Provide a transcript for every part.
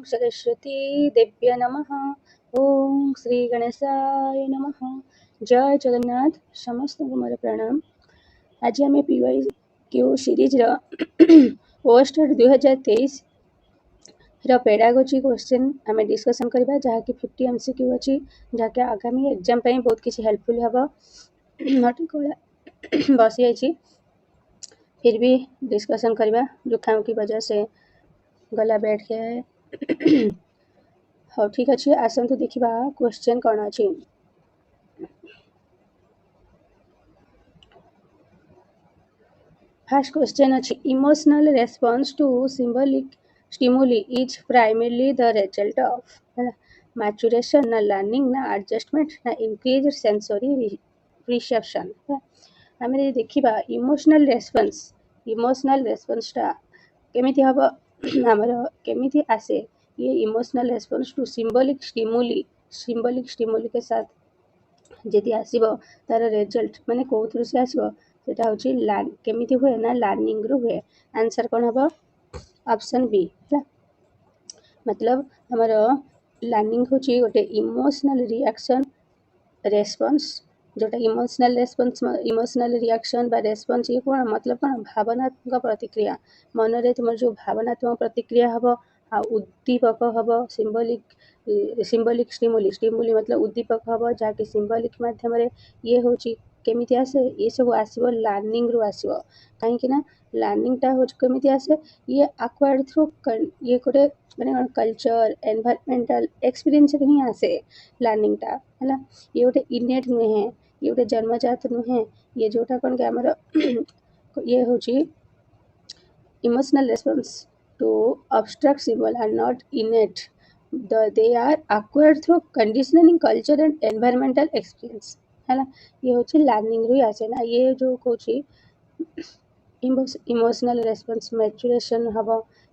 सरस्वती देव्य नमः। ओम श्री गणेशाय नमः। जय जगन्नाथ। समस्त को मोर प्रणाम। आज आम PY Q series OSTET 2023 pedagogy question आम डिस्कसन करबा जहाँकि 50 MCQ अच्छी जहाँकि आगामी एग्जाम पे बहुत किसी हेल्पफुल हम मटे कला बसी जाइए फिर भी डिस्कसन करबा जुकाम की वजह से गला बैठ गया है। हाँ ठीक अच्छे आसतु देखा क्वेश्चन कौन अच्छी। फर्स्ट क्वेश्चन अच्छी emotional response to symbolic stimuli is primarily the result of maturation ना learning ना adjustment ना increased sensory perception। आम देखा इमोशनल रेस्पॉन्सटा केमिति हम आमर केमिति आसे ये emotional response to symbolic stimuli के साथ जदि आसब तार रिजल्ट माने कौन से आसब सेटा हूँ केमिति हुए ना लर्निंग रु हुए। आंसर कौन हम ऑप्शन बी है मतलब हमर लर्निंग हूँ गोटे इमोशनल रिएक्शन रेस्पॉन्स जोटा इमोशनल रिएक्शन बा रेस्पॉन्स ये कौन मतलब कौन भावनात्मक प्रतिक्रिया मन रे तुम जो भावनात्मक प्रतिक्रिया हम आ उद्दीपक हम सिंबलिक स्टिमुली मतलब उद्दीपक हम जहाँकि सिंबलिक माध्यम ये हूँ केमिति आसे ये सब आसब लर्निंग रु आसब कहीं ना लर्निंगटा हूँ केमिति आसे ये एक्वायर्ड थ्रू ये गोटे माने कल्चर एनवायरमेंटल एक्सपीरियंस ही आसे लर्निंगटा है ये गोटे इनेट नुहे ये गोटे जन्मजात नुहे ये जोटा कौन के आमर ये हूँ emotional response to abstract symbol are not innate. They are acquired through conditioning, culture and environmental experience. है ना ये होची लर्निंग रु आसे ना ये जो कोची इमोशनल रेस्पॉन्स मैच्योरेशन हम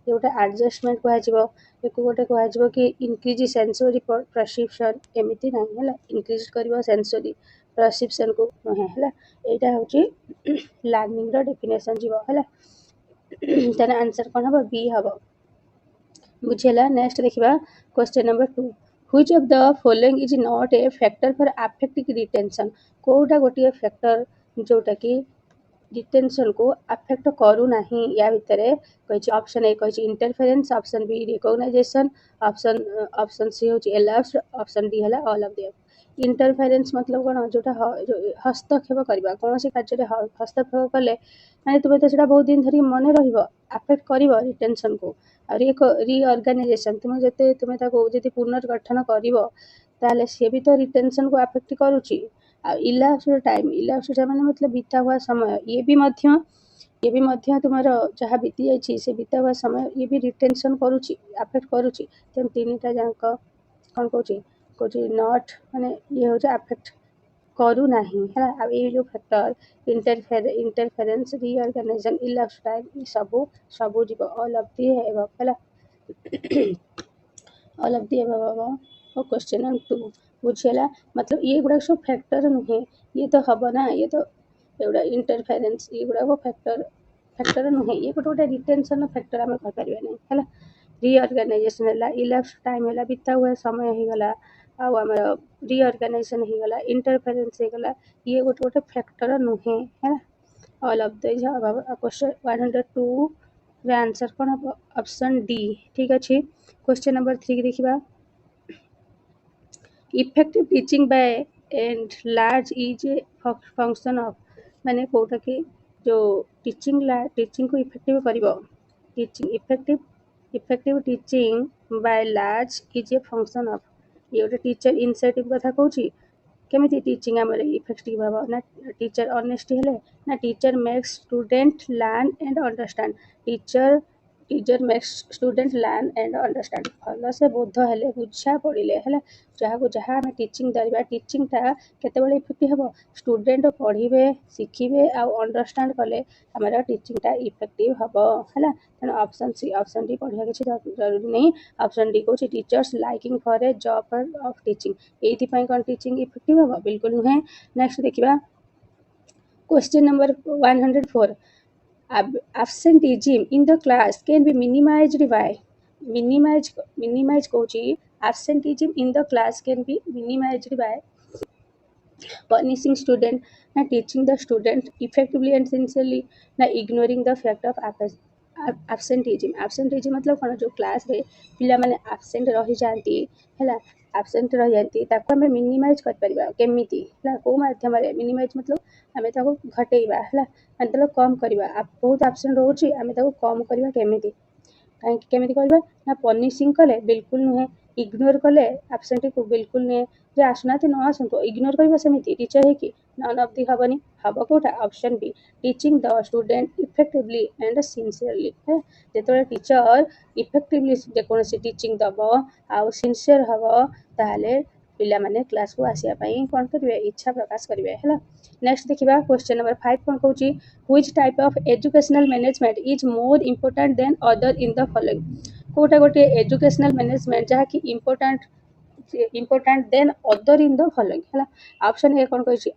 ये गोटे एडजस्टमेंट कह गोटे कह कि इनक्रीज सेंसोरी परसेप्शन एमती ना है इनक्रीज कर सेंसोरी परसेप्शन को नुहे है यहाँ हूँ लर्निंग डेफिनेशन जीव है तार आंसर कौन हम बी हम बुझेगा। नेक्स्ट देखा question number 2 which of the following is not a factor for affecting retention कोटा गोटे फैक्टर जोटा कि रिटेंशन को अफेक्ट करू नहीं या भितर कही ऑप्शन ए कही interference option B recognisation option C हूँ एलाउड ऑप्शन डी है ऑल ऑफ द इंटरफेरेंस मतलब कौन जोटा हस्तक्षेप करवा कौन से कार्य हस्तक्षेप कले माने तुम तो सेटा बहुत दिन धरी मन रफेक्ट कर रिटेंशन को रिअर्गानाइजेशन तुम जते तुम जब पुनर्गठन कर सी भी तो रिटेंशन को अफेक्ट करुच्ची इलाप्स टाइम माने मतलब बीता हुआ समय ये भी तुम जहाँ बीती जाइए से बीता हुआ समय ये भी रिटेंशन करुच्ची अफेक्ट करुच्ची तेम तीनटा जाक कौन कौच नॉट माने ये हूँ अफेक्ट करू नहीं है अब ये जो फैक्टर इंटरफेरेंस रिअर्गानाइजेशन इलाप्स टाइम सबू सबू जीव ऑल ऑफ दी है ऑल ऑफ दी है क्वेश्चन नंबर 2 बुझेगा मतलब ये गुड़ा सब फैक्टर नुहे ये तो हम ना ये तो एवढा इंटरफेरेंस ये गुड़ा फैक्टर नुहे ये गोटे गोटे रिटेंशन फैक्टर आम कहीपर नहीं है रिअर्गानाइजेशन है इलाप्स टाइम है बीता हुआ समय हो गला आमर रिअर्गानाइजेशन हो गला इंटरफेरेंस हो गला ये गोटे गोटे फैक्टर नुहे है all of the question 102 answer कौन हम ऑप्शन डी ठीक अच्छे। क्वेश्चन नंबर 3 देखा effective teaching bye and large is a function of माने कोटा कि जो टीचिंग को इफेक्टिव कर effective teaching by large is a function of ये गोटे टीचर इनिशिएटिव कथा कहूँ केमिति टीचिंग आम इफेक्टिव हम ना टीचर ऑनेस्टी है ना teacher makes student learn and understand teacher makes student learn and understand भल से बोध हेले बुझा पड़े है जहाँ को जहाँ आम टीचिंग दरवा टीचिंगटा केतबेले इफेक्टिव हम स्टूडेंट पढ़े शिखे आ अंडरस्टैंड कले आमर टीचिंगटा इफेक्टिव हम है तेणु ऑप्शन सी ऑप्शन डी पढ़ा किसी जरूरी नहीं ऑप्शन डी कौन teachers liking for a job of teaching ये कौन टीचिंग इफेक्टिव हम बिल्कुल नुहे। नेक्स्ट देखा question number 104 absenteeism in the class can be minimized by minimize coaching absenteeism in the class can be minimized by punishing student na teaching the student effectively and sincerely na ignoring the fact of absenteeism मतलब कौन जो class रे पिला माने absent रही जाती हैला absent रही जाती ताको हमें मिनिमाइज कर परिबा केमिति हैला को माध्यम रे मिनिमाइज मतलब हमें ताको घटेइबा हैला मतलब कम करबा बहुत absent रहउची हमें ताको कम करबा केमिति କାହିଁକି କେମିତି କରିବା ନା ପନିସିଂ କଲେ ବିଲକୁଲ ନୁହେଁ ଇଗ୍ନୋର କଲେ ଆବସେଣ୍ଟକୁ ବିଲକୁଲ ନୁହେଁ ଯେ ଆସୁନାହାନ୍ତି ନ ଆସନ୍ତୁ ଇଗ୍ନୋର କରିବ ସେମିତି ଟିଚର ହେଇକି ନନ୍ ଅଫ୍ ଦି ହବନି ହବ କୋଉଟା option B teaching the student effectively and sincerely ଯେତେବେଳେ ଟିଚର ଇଫେକ୍ଟିଭଲି ଯେକୌଣସି ଟିଚିଂ ଦବ ଆଉ ସିନସିୟର ହବ ତାହେଲେ ପିଲାମାନେ କ୍ଲାସକୁ ଆସିବା ପାଇଁ କ'ଣ କରିବେ ଇଚ୍ଛା ପ୍ରକାଶ କରିବେ ହେଲା ନେକ୍ସଟ ଦେଖିବା କ୍ୱେଶ୍ଚନ ନମ୍ବର 5 କ'ଣ କହୁଛି which type of educational management is more important than other in the following କୋଉଟା ଗୋଟେ educational management ଯାହାକି important than other in the following ହେଲା ଅପସନ ଏ କ'ଣ କହିଛି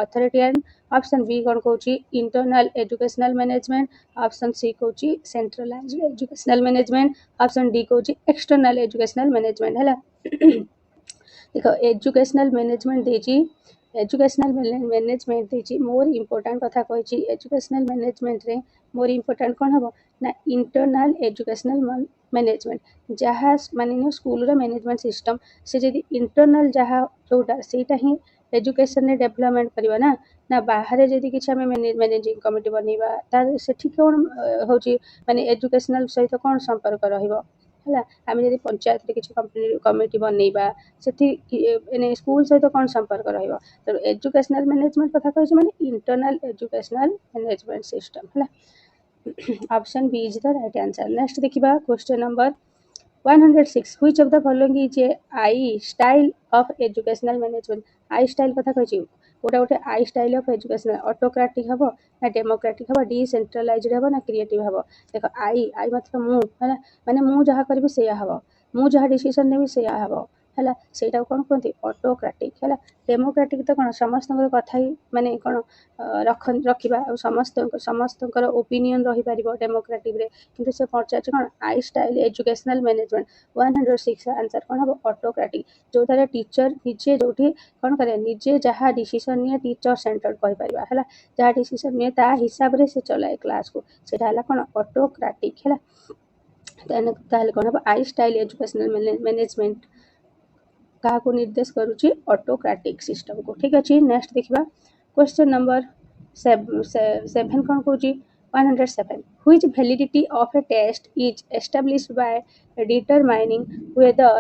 ଅଥରିଟିଆନ ଅପସନ ବି କ'ଣ କହୁଛି internal educational management option C କହୁଛି centralized educational management option D କହୁଛି external educational management ହେଲା ଦେଖ एजुकेशनल मैनेजमेंट देजी एजुकेशनल मैनेजमेंट देजी मोर इंपोर्टेंट कथा कहिछि एजुकेशनल मैनेजमेंट रे मोर इंपोर्टेंट कोन हबो ना इंटरनल एजुकेशनल मैनेजमेंट जहाँ माने स्कूल रो मैनेजमेंट सिस्टम से जदि इंटरनल जहाँ जोटा सेटा ही एजुकेशन रे डेवलपमेंट करबा ना ना बाहर जदि किछ हमें मैनेजिंग कमिटी बनेबा तार सेठी कोन होची माने एजुकेशनल सहित कोन संपर्क रहिबो ହେଲା ଆମେ ଯଦି ପଞ୍ଚାୟତରେ କିଛି କମିଟି ବନେଇବା ସେଠି ମାନେ ସ୍କୁଲ ସହିତ କ'ଣ ସମ୍ପର୍କ ରହିବ ତେଣୁ ଏଜୁକେସନାଲ ମ୍ୟାନେଜମେଣ୍ଟ କଥା କହିଛି ମାନେ ଇଣ୍ଟରନାଲ ଏଜୁକେସନାଲ ମ୍ୟାନେଜମେଣ୍ଟ ସିଷ୍ଟମ ହେଲା option B is the right answer next ଦେଖିବା question number 106 which of the following is a I style of educational management I style কথা କହିଛି কোটা গোটে আই স্টাইল অফ এজুকেশন অটোক্রাটিক হব না ডেমোক্রাটিক হব decentralised হব না ক্রিएटिव হব দেখো আই मतलब মু ହେଲା ମାନେ ମୁଁ ଯାହା କରିବି ସେଇଆ ହବ ମୁଁ ଯାହା ଡିସିସନ ନେବି ସେଇଆ ହବ ହେଲା ସେଇଟାକୁ କ'ଣ କୁହନ୍ତି ଅଟୋକ୍ରାଟିକ ହେଲା ଡେମୋକ୍ରାଟିକ ତ କ'ଣ ସମସ୍ତଙ୍କର କଥା ହିଁ ମାନେ କ'ଣ ରଖିବା ଆଉ ସମସ୍ତଙ୍କର ଓପିନିଅନ ରହିପାରିବ ଡେମୋକ୍ରାଟିକରେ କିନ୍ତୁ ସେ ପଚାରୁଛି କ'ଣ I style educational management 106 answer କ'ଣ ହବ ଅଟୋକ୍ରାଟିକ ଯୋଉଟାରେ ଟିଚର ନିଜେ ଯୋଉଠି କ'ଣ କରେ ନିଜେ ଯାହା ଡିସିସନ ନିଏ ଟିଚର ସେଣ୍ଟର୍ଡ କହିପାରିବା ହେଲା ଯାହା ଡିସିସନ ନିଏ ତା ହିସାବରେ ସେ ଚଲାଏ କ୍ଲାସକୁ ସେଇଟା ହେଲା କ'ଣ ଅଟୋକ୍ରାଟିକ ହେଲା ତାହେଲେ କ'ଣ ହବ ଆଇ ଷ୍ଟାଇଲ ଏଜୁକେଶନାଲ ମ୍ୟାନେଜମେଣ୍ଟ କାହାକୁ ନିର୍ଦ୍ଦେଶ କରୁଛି ଅଟୋକ୍ରାଟିକ ସିଷ୍ଟମକୁ ଠିକ୍ ଅଛି ନେକ୍ସଟ ଦେଖିବା କ୍ୱେଶ୍ଚନ ନମ୍ବର 7 କ'ଣ କହୁଛି 107 which validity of a test is established by determining whether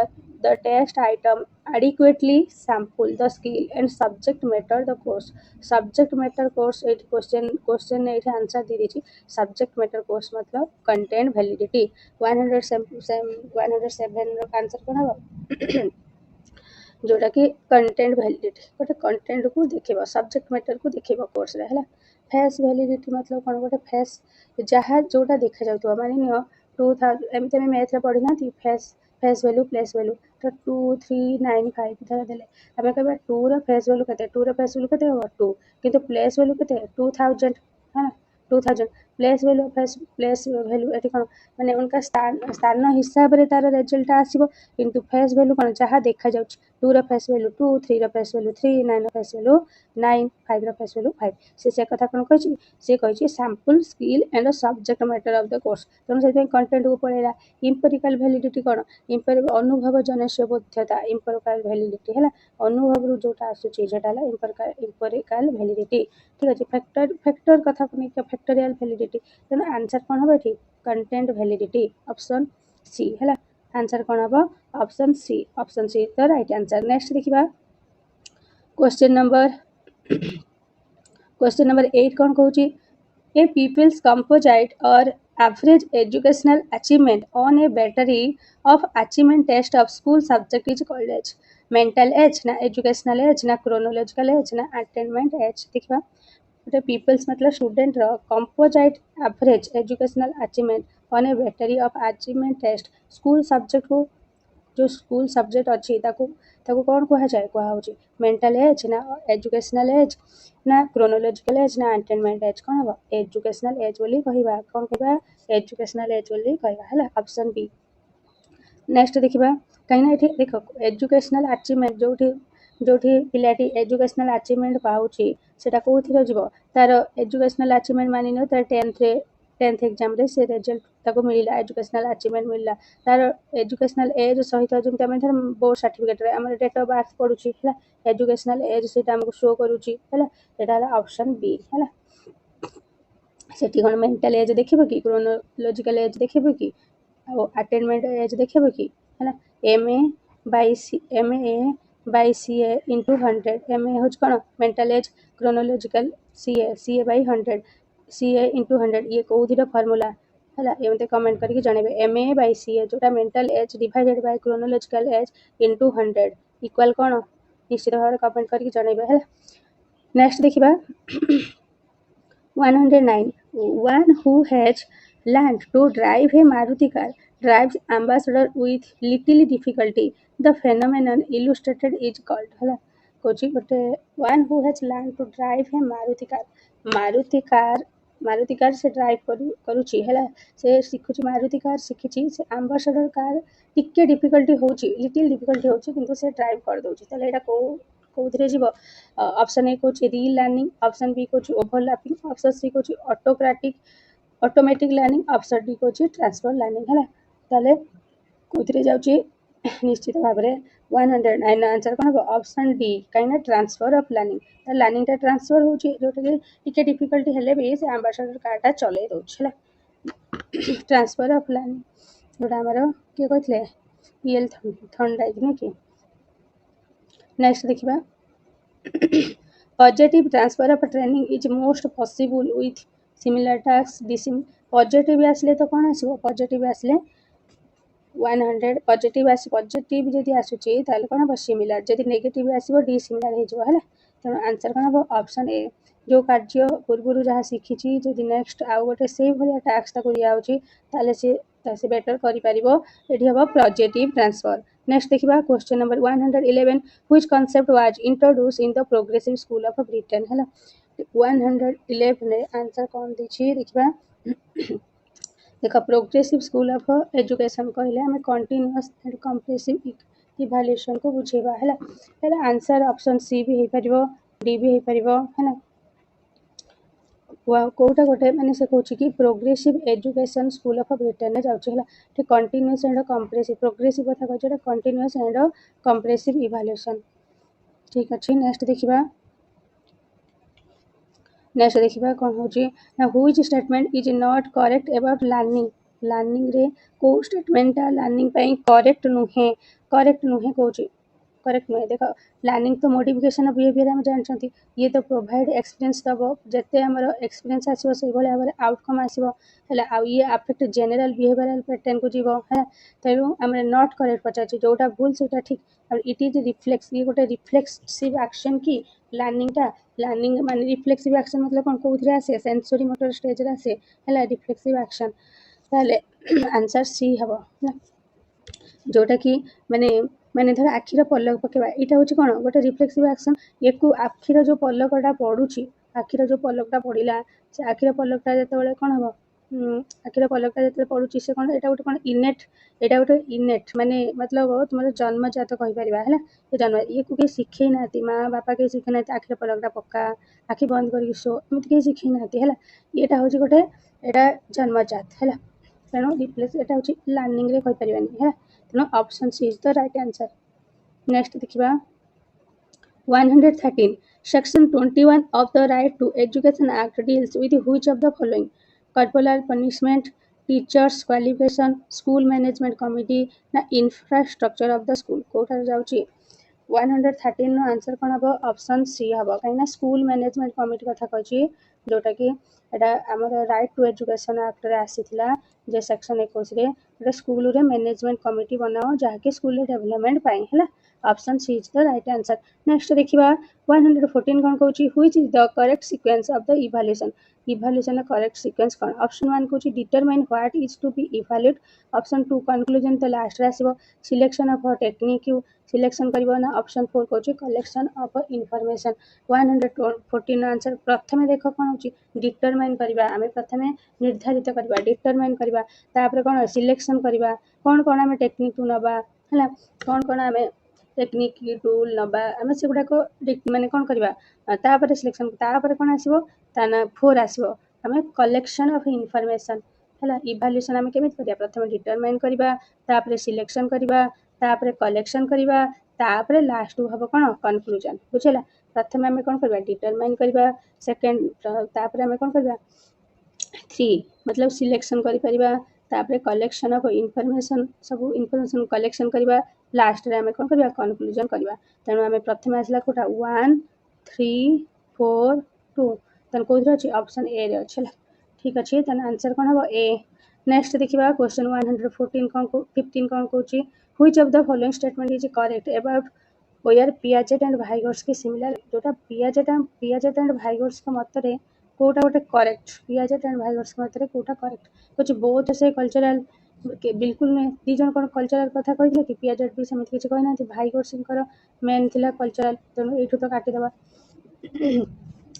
the test item adequately sample the skill and subject matter the course subject matter course at question at answer दे दीजिए subject matter course मतलब content validity 107 answer कौन हबो जोटा कि content validity गोटे content को देखिबो subject matter को देखिबो कोर्स रे हला फेस वैलिडिटी मतलब कोन गोटे फेस जहाँ जोटा देखा जाउतबा माने नियो 2000 एमते में मैथ रे पढ़ी ना थी फेस वैल्यू प्लेस वैल्यू तो 2395 धर देले हमें कहबा 2 रो फेस वैल्यू कते 2 रो फेस वैल्यू कते हो 2 किंतु प्लेस वैल्यू कते 2000 हां 2000 प्लेस वैल्यू एटी कोन माने उनका स्थान हिसाब रे तार रिजल्ट आसीबो किंतु फेस वैल्यू कोन जहाँ देखा जाउछ 2 रो फेस वैल्यू 2 3 रो फेस वैल्यू 3 9 रो फेस वैल्यू 9 5 रो फेस वैल्यू 5 से कथा कोन कहछि से कहछि sample skill and subject matter of the course तेणु से कंटेंट को पळेला इंपेरिकल वैलिडिटी कोन अनुभव जनस्य बोध्यता इंपेरिकल वैलिडिटी हैला अनुभव रु जोटा आसुची जेटा हला इंपेरिकल वैलिडिटी ठीक अछि फैक्टर कथा को फैक्टोरियल वैलिडिटी तेणु आंसर कोन हबो एठी कंटेंट वैलिडिटी ऑप्शन सी हैला आंसर कोन हबो option see the right answer next देखिबा क्वेश्चन नंबर 8 कोन कहूची ए पीपल्स कंपोजिट और average educational achievement on a battery of achievement test of school subject is called as mental age ना educational age ना chronological age ना attainment age देखिबा गोटे peoples मतलब student रो composite average educational achievement on a battery of achievement test school subject को जो school subject अच्छी ताको कौन कहा जाए कहा होची मेंटल एज ना एजुकेशनल एज ना क्रोनोलॉजिकल एज ना अटेनमेंट एज कौन हबो एजुकेशनल एज बोली कहिबा कौन कहबा एजुकेशनल एज बोली कहिबा हला ऑप्शन बी नेक्स्ट देखा कहीं ये देख एजुकेशनल अचिवमेंट जो पिलाटी एजुकेशनल अचिवमेंट पाऊँच से कौन जीव तार एजुकेशनल अचिवमेंट मानि न तार टेन्थ एग्जाम से रिजल्ट ताको मिलला एजुकेशनल अचिवमेंट मिलला तार एजुकेशनल एज सहित जमी आम धर बोर्ड सर्टिफिकेट आम डेट ऑफ बर्थ पड़ुची है एजुकेशनल एज से शो करुच्ची है ऑप्शन बी है सेठी कौन मेंटल एज देखिए कि क्रोनोलॉजिकल एज देखिए कि अटेनमेंट एज देखिए कि है M A C A into 100 M A हूँ कौन mental age chronological C A by 100 C A into 100 ये कौन फर्मूला है एमती कमेंट करके जनइबे एम ए बाई सी ए जोटा mental as divided by chronological age into 100 equal कौन निश्चित भाव कमेंट करके जनइबे है नेक्स्ट देखा 109 one who has learned to drive a Maruti car drives ambassador with little difficulty. The phenomenon illustrated is called ହେଲା କହୁଛି ଗୋଟେ one who has learned to drive a Maruti car Maruti car ସେ drive କରୁଛି ହେଲା ସେ ଶିଖୁଛି Maruti car ଶିଖିଛି ସେ ଆମ୍ବାସଡର କାର ଟିକେ ଡିଫିକଲ୍ଟି ହେଉଛି ଲିଟିଲ୍ ଡିଫିକଲ୍ଟି ହେଉଛି କିନ୍ତୁ ସେ ଡ୍ରାଇଭ୍ କରିଦେଉଛି ତାହେଲେ ଏଇଟା କୋଉଥିରେ ଯିବ ऑप्शन ए कौन रीलर्निंग ऑप्शन बी कौन ओवरलैपिंग ऑप्शन सी कौन ऑटोमेटिक लर्निंग ऑप्शन डी कौन ट्रांसफर लर्निंग है ताले कौन जाऊँगी निश्चित भाव में 109 आंसर कौन हम ऑप्शन डी कहीं transfer of learning learning transfer हो जोटा कि डिफिकल्टी हेले भी से एम्बासडर कारटा चलै दौर ट्रांसफर ऑफ लर्निंग जोटा आमर किए कहते पीएल थंडाइक नहीं कि नेक्स्ट देखा positive transfer of training is most possible with similar tasks positive आसले तो कौन आसो पॉजिटिव आसले 100 पॉजिटिव पॉजिटिव जदि आसूची ताले कौन हम सिमिलर जदि नेगेटिव आसो डिसिमिलर हो है तेणु आंसर कौन हम ऑप्शन ए जो कार्य पूर्व जहाँ शिखी जदि नेक्स्ट आउ गोटे से भाया टास्क दिया से बेटर करें हम पॉजिटिव ट्रांसफर नेक्स्ट देखा question number 111 which concept was introduce in the progressive school of Britain है 111 आंसर कौन देखिए देखा देख प्रोग्रेसिव स्कूल ऑफ एजुकेशन कहले आम कंटिन्यूअस एंड कम्प्रेसिव इवैल्यूएशन को बुझेबा है आंसर ऑप्शन सी भी हो पार डी भी हो पार है कौटा गोटे मैंने से कौन कि progressive education school of Britain जाऊँगी कंटिन्यूअस एंड कम्प्रेसिव प्रोग्रेसिव कथा कहते कंटिन्यूअस एंड कम्प्रेसिव इवैल्यूएशन ठीक अच्छे नेक्स्ट देखा कौन हो which statement is not correct about learning रे को स्टेटमेंट लर्निंग करेक्ट नुहे कौन करेक्ट नुहे देख लर्निंग तो मोडिफिकेशन ऑफ बिहेवियर आम जानते ये तो प्रोवाइड एक्सपीरियंस दब जिते आमर एक्सपीरियंस आसो से भाव में आउटकम आसो ये अफेक्ट जनरल बिहेवियरल पैटर्न को जीव है तेणु आम नॉट करेक्ट पचार जोटा भूल से ठीक इट इज रिफ्लेक्स ये गोटे रिफ्लेक्सिव एक्शन की लर्निंग माने रिफ्लेक्सिव एक्शन मतलब कौन कौन आसे सेंसरी मोटर स्टेज आसे है रिफ्लेक्सिव एक्शन ताले आंसर सी हम जोटा कि माने धर आखिर पलक पकेबा यहाँ हूँ कौन गोटे रिफ्लेक्सिव एक्शन ये आखिर जो पलकटा पड़ुची आखिर जो पलकटा पड़ा से आखिर पलकटा जो कौन हम आखिर पलकटा जो पड़ुची से कौन यहाँ गोटे कौन गोटे इनेट माने मतलब तुम जन्मजात कहीपर है ये जन्म ये किए शिखे ना माँ बापा कहीं शिखे ना आखिर पलकटा पक्का आखि बंद कर शो एमती कहीं शिखे ना है यहाँ हूँ गोटे यहाँ जन्मजात है तेणु रिफ्लेक्स यहाँ हूँ लर्निंग रे कहीपर है तेणु option C is the right answer next देखा 113 section 21 of the right to education act deals with which of the following corporal punishment teachers qualification school management committee ना infrastructure of the school कोटा जाउची 113 no answer कौन हम option सी हम कहीं school management committee कथा कहूँ जोटा कि आमर राइट टू एजुकेशन एक्ट रे आसीथिला जे सेक्शन 21 रे स्कूल रे मैनेजमेंट कमिटी बनाओ जहाँकि स्कूल डेवलपमेंट है option C is the right answer. Next देखिबा 114 कोन कहूची which is the correct sequence of the evaluation. Evaluation correct sequence कोन ऑप्शन 1 कहूची determine what is to be evaluate, option 2 conclusion तो last रे आसीबो, सिलेक्शन ऑफ अ टेक्निक यू selection करिवो ना, ऑप्शन 4 कहूची कलेक्शन ऑफ इंफॉर्मेशन। 114 आंसर प्रथमे देख कोन होची डिटरमाइन करिबा, आमे प्रथमे निर्धारित करिबा डिटरमाइन करिबा, तापर कोन सिलेक्शन करिबा, कोन आमे टेक्निक नबा हला, कोन आमे टेक्निक टूल नबा, आमे से गुडा को माने कोन करिबा, तापर सिलेक्शन, तापर कोन आसीबो ताना 4 आसीबो आमे कलेक्शन ऑफ इंफॉर्मेशन हला। इवैल्यूएशन आमे केमित करिया प्रथमे डिटरमाइन करिबा, तापर सिलेक्शन करिबा, तापर कलेक्शन करिबा, तापर लास्ट हबो कोन कंक्लूजन बुझला। प्रथमे आमे कोन करिबा डिटरमाइन करिबा, सेकंड तापर आमे कोन करिबा 3 मतलब सिलेक्शन करि परिबा, तापर कलेक्शन ऑफ इंफॉर्मेशन सब इंफॉर्मेशन कलेक्शन करिबा, लास्ट रे आमे कोन करिबा कंक्लूजन करिबा। तेनु आमे प्रथमे आसला कोटा 1 3 4 2 तन कोथि अछि ऑप्शन ए रे अछि। ठीक अछि तन आंसर कोन हबो ए। नेक्स्ट देखिबा क्वेश्चन 114 कोन 15 कोन कहूची which of the following statement is correct about where Piaget and वाइगर्स के सिमिलर, जोटा पियाजेट एंड वाइगर्स के मतरे कोटा गोटे करेक्ट, पियाजेट एंड वाइगर्स के मतरे कोटा करेक्ट कुछ बोथ से कल्चरल के बिल्कुल नहीं दी जन कोन कल्चरल कथा कहिले कि पियाजेट भी समिति किछ कहना वाइगर्स मेन थिला कल्चरल, तेणु एठू तो काटी दबा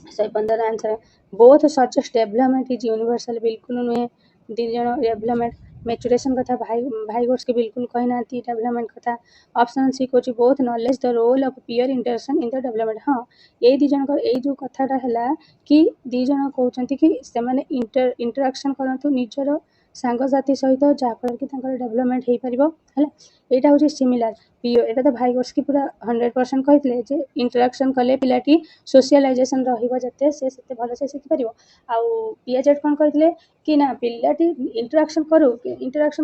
115 answer. Both suggest development is universal, बिल्कुल नुहे दी जन डेवलपमेंट मैचुरेशन कथा भाइगर्स के बिल्कुल कहना डेवलपमेंट कथा। ऑप्शन सी कोची both knowledge the role of peer interaction in the development. हाँ ये दी जन ए जो कथाटा हैला कि दी जन कहउचंती कि से माने इंटरेक्शन करंतु निजर सांगसाथी सहित जहाँफल कि डेवलपमेंट हो पार है। यहाँ हूँ सिमिलार एटा तो भाइगर्स की पूरा 100% कहते जे इंटरेक्शन कले पिलाटी सोशलाइजेशन रहिते से भल से शिखिपर। आउ पियाजेट कौन कहते कि ना पिलाटी इंटरेक्शन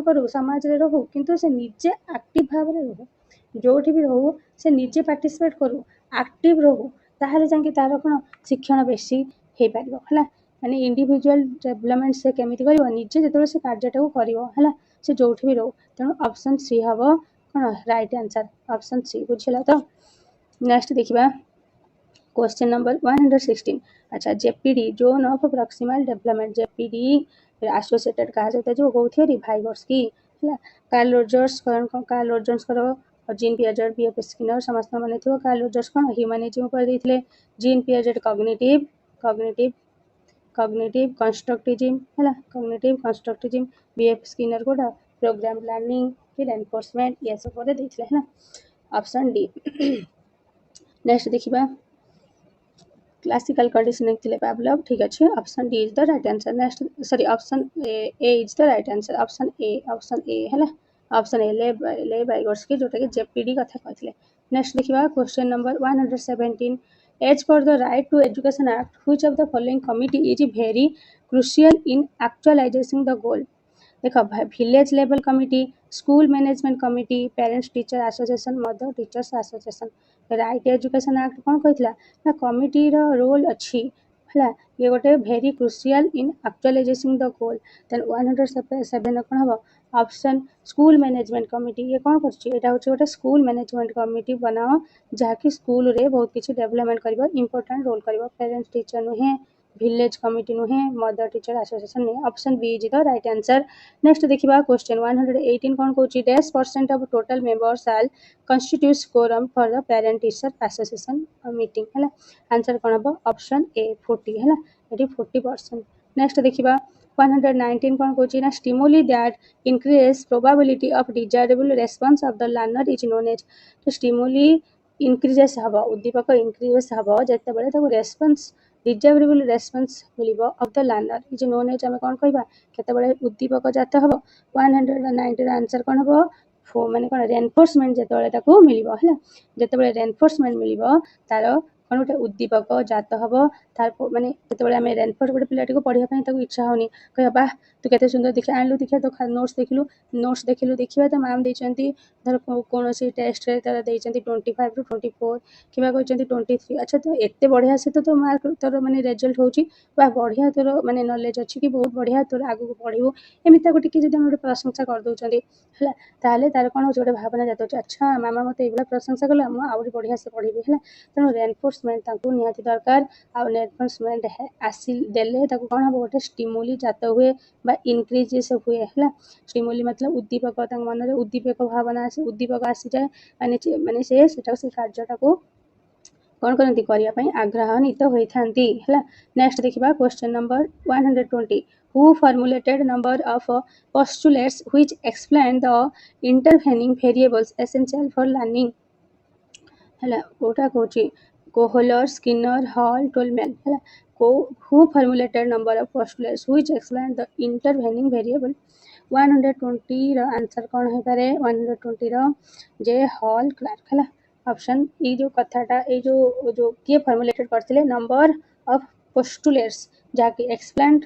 करू समाज रे रहू किंतु से निजे एक्टिव भाव में रहू, जो भी रहू से निजे पार्टिसिपेट करू एक्टिव रहू, ताहले जांकि तार कौन शिक्षण बेसी हो पार है। माने इंडिविजुअल डेवलपमेंट से केमिति करिवो निजे जेतबे से कार्यटा को करिवो हला, से जोठी भी रहू। तेणु ऑप्शन सी हबो कौन राइट आंसर, ऑप्शन सी बुझिला। तो नेक्स्ट देखिबा क्वेश्चन नंबर 116। अच्छा ZPD zone of proximal development, ZPD associated कहा जाता है जो गो थ्योरी भाइगर्स की हला। कार्ल रोजर्स करो और जीन पियाजेट बीएफ स्किनर समस्त माने थियो। कार्ल रोजर्स कौन ह्यूमैनिज्म पर देथिले, जीन पियाजेट कॉग्निटिव कंस्ट्रक्टिविज्म हला, कॉग्निटिव कंस्ट्रक्टिविज्म, बीएफ स्किनर कोटा प्रोग्राम प्लानिंग फिर एनफोर्समेंट ये सब पर देथिले है ना, ऑप्शन डी। नेक्स्ट देखिबा क्लासिकल कंडीशनिंग थिले पावलोव, ठीक अछि option D is the right answer. Next sorry option A is the right answer, option A हला, ऑप्शन ए ले वाइगर्स के जोटा के जेपीडी कथा कहथिले। नेक्स्ट देखिबा question number 117। As per the right to education act which of the following committee is very crucial in actualizing the goal. देखो village level committee, school management committee, parents teacher association, mother teachers association. Right education act कौन कहला ना committee रो role अच्छी हला, ये गोटे very crucial in actualizing the goal. Then 107 कौन हबो ऑप्शन स्कूल मैनेजमेंट कमिटी। ये कौन करछि एटा होछि गोटे स्कूल मैनेजमेंट कमिटी बनाओ जहाँकि स्कूल रे बहुत किसी डेवलपमेंट करिवो, इंपोर्टेंट रोल करिवो। पेरेंट्स टीचर नुहे, विलेज कमिटी नुहे, मदर टीचर एसोसिएशन नुहे, option B is the right answer. Next देखिबा क्वेश्चन 118 कौन कहछि dash % of total members all constitutes quorum for the parent teacher association meeting है। Answer कौन हम ऑप्शन ए 40 है, ये 40%। नेक्स्ट देखिबा 119 कौन कहछि ना stimuli that increase probability of desirable response of the learner is known as. तो स्टिमुली इंक्रीजेस हबो उद्दीपक इंक्रीजेस हबो जते बेले ताको रेस्पॉन्स डिजायरेबल रेस्पॉन्स मिलिबो of the learner is known as. हम कौन कहबा केते बेले उद्दीपक जाते हबो 190 आंसर कौन हबो माने कौन रेनफोर्समेंट जेतेबेले ताको मिलिबो है, जेतेबेले रेनफोर्समेंट मिलिबो तार କ'ଣ ଗୋଟେ ଉଦ୍ଦୀପକ ଜାତ ହେବ ତାର ମାନେ ଯେତେବେଳେ ଆମେ ରେନଫୋର୍ସ ଗୋଟେ ପିଲାଟିକୁ ପଢ଼ିବା ପାଇଁ ତାକୁ ଇଚ୍ଛା ହେଉନି କହିବା ବାଃ ତୁ କେତେ ସୁନ୍ଦର ଦେଖିବା ଆଣିଲୁ ଦେଖିବା ତୋ ନୋଟ୍ସ ଦେଖିଲୁ ଦେଖିବା ତ ମ୍ୟାମ୍ ଦେଇଛନ୍ତି ଧର କୌଣସି ଟେଷ୍ଟରେ ତାର ଦେଇଛନ୍ତି 25ରୁ 24 କିମ୍ବା କହିଛନ୍ତି 23 ଆଚ୍ଛା ତ ଏତେ ବଢ଼ିଆ ସେ ତୋ ମାର୍କ ତୋର ମାନେ ରେଜଲ୍ଟ ହେଉଛି ବା ବଢ଼ିଆ ତୋର ମାନେ ନଲେଜ ଅଛି କି ବହୁତ ବଢ଼ିଆ ତୋର ଆଗକୁ ପଢ଼ିବୁ ଏମିତି ତାକୁ ଟିକେ ଯଦି ଆମେ ଗୋଟେ ପ୍ରଶଂସା କରିଦେଉଛନ୍ତି ହେଲା ତାହେଲେ ତାର କ'ଣ ହେଉଛି ଗୋଟେ ଭାବନା ଜାତ ହେଉଛି ଆଚ୍ଛା ମାମା ମୋତେ ଏଇଭଳିଆ ପ୍ରଶଂସା କଲା ମୁଁ ଆହୁରି ବଢ଼ିଆ ସେ ପଢ଼ିବି ହେଲା ତେଣୁ ରେନଫୋର୍ସମେଣ୍ଟ ତାଙ୍କୁ ନିହାତି ଦରକାର ଆଉ ରେନଫୋର୍ସମେଣ୍ଟ ଦେଲେ ତାକୁ କ'ଣ ହେବ ଗୋଟେ ଷ୍ଟିମୁଲି ଜାତ ହୁଏ ବା ଇନକ୍ରିଜେସ୍ ହୁଏ ହେଲା ଷ୍ଟିମୁଲି मतलब ଉଦ୍ଦୀପକ ତାଙ୍କ ମନରେ ଉଦ୍ଦୀପକ ଭାବନା ଉଦ୍ଦୀପକ ଆସିଯାଏ ମାନେ ସେ ସେଟାକୁ ସେ କାର୍ଯ୍ୟଟାକୁ କ'ଣ କରନ୍ତି କରିବା ପାଇଁ ଆଗ୍ରହାନ୍ୱିତ ହୋଇଥାନ୍ତି ହେଲା ନେକ୍ସଟ ଦେଖିବା question number 120 who formulated number of postulates which explain the intervening variables essential for learning ହେଲା କୋଉଟା କହୁଛି କୋହଲର ସ୍କିନର ହଲ୍ ଟୋଲମ୍ୟାନ୍ ହେଲା who formulated number of postulates which explain the intervening variable 120 ର ଆନ୍ସର କ'ଣ ହେଇପାରେ 120 ର ଯେ ହଲ୍ କ୍ଲାର୍କ ହେଲା ଅପସନ୍ ଏଇ ଯେଉଁ କଥାଟା ଏଇ ଯେଉଁ କିଏ ଫର୍ମୁଲେଟେଡ୍ କରିଥିଲେ ନମ୍ବର ଅଫ୍ ପୋଷ୍ଟୁଲେଟ୍ସ ଯାହାକି ଏକ୍ସପ୍ଲେନ୍ଡ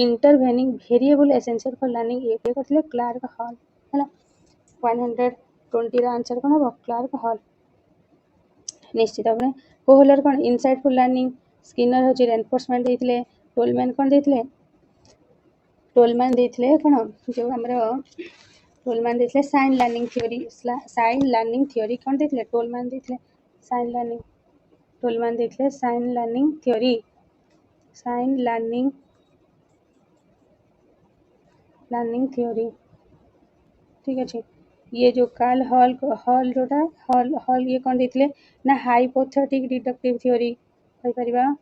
intervening variable essential for learning ଇଏ କିଏ କରିଥିଲେ କ୍ଲାର୍କ ହଲ୍ ହେଲା 120 ର ଆନ୍ସର କ'ଣ ହେବ କ୍ଲାର୍କ ହଲ୍ ନିଶ୍ଚିତ ଭାବରେ କୋହଲର କ'ଣ ଇନସାଇଟଫୁଲ୍ ଲର୍ଣ୍ଣିଂ ସ୍କିନର ହେଉଛି ରେନଫୋର୍ସମେଣ୍ଟ ଦେଇଥିଲେ ଟୋଲମ୍ୟାନ୍ କ'ଣ ଦେଇଥିଲେ ଟୋଲମ୍ୟାନ୍ ଦେଇଥିଲେ କ'ଣ ଯେଉଁ ଆମର ଟୋଲମ୍ୟାନ୍ ଦେଇଥିଲେ ସାଇନ୍ ଲର୍ଣ୍ଣିଂ ଥିଓରି କ'ଣ ଦେଇଥିଲେ ଟୋଲମ୍ୟାନ୍ ଦେଇଥିଲେ ସାଇନ୍ ଲର୍ଣ୍ଣିଂ ଥିଓରି ଠିକ୍ ଅଛି ये जो कार्ल हॉल जोटा हॉल ये कौन देते ना हाइपोथेटिक डिडक्टिव थ्योरी कहीपर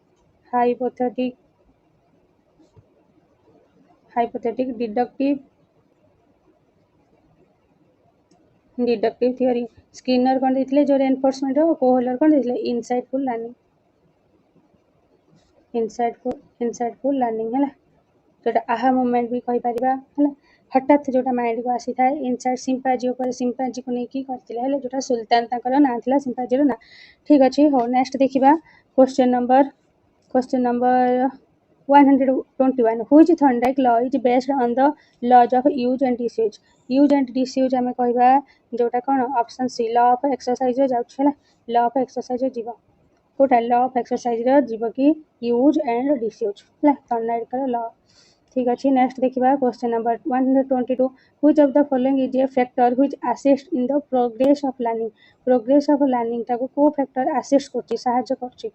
हाइपोथेटिक डिडक्टिव थ्योरी स्किनर कौन देते जो रेनफोर्समेंट कोहलर कौन देते इनसाइटफुल लर्निंग है जोटा आहा मूवमेंट भी कहीपर है हठात जोटा माइंड को आसी था इनसाइट सिंपाजी को लेकिन करते जोटा सुल्तान ना था सिंपाजी ना ठीक अच्छे हो नेक्स्ट देखा question number 121 which Thorndike law is based on the laws of use and disuse आम कहवा जोटा कौन option C law of exercise जाऊँ लॉ ऑफ एक्सरसाइज जीव कोटा लॉ ऑफ एक्सरसाइज जीव कि यूज एंड डिसयूज है थॉर्नडाइक लॉ ठीक अच्छे नेक्स्ट देखा question number 122 which of the following is a factor which assist in the progress of learning ताको को फैक्टर असिस्ट करछि सहायता करछि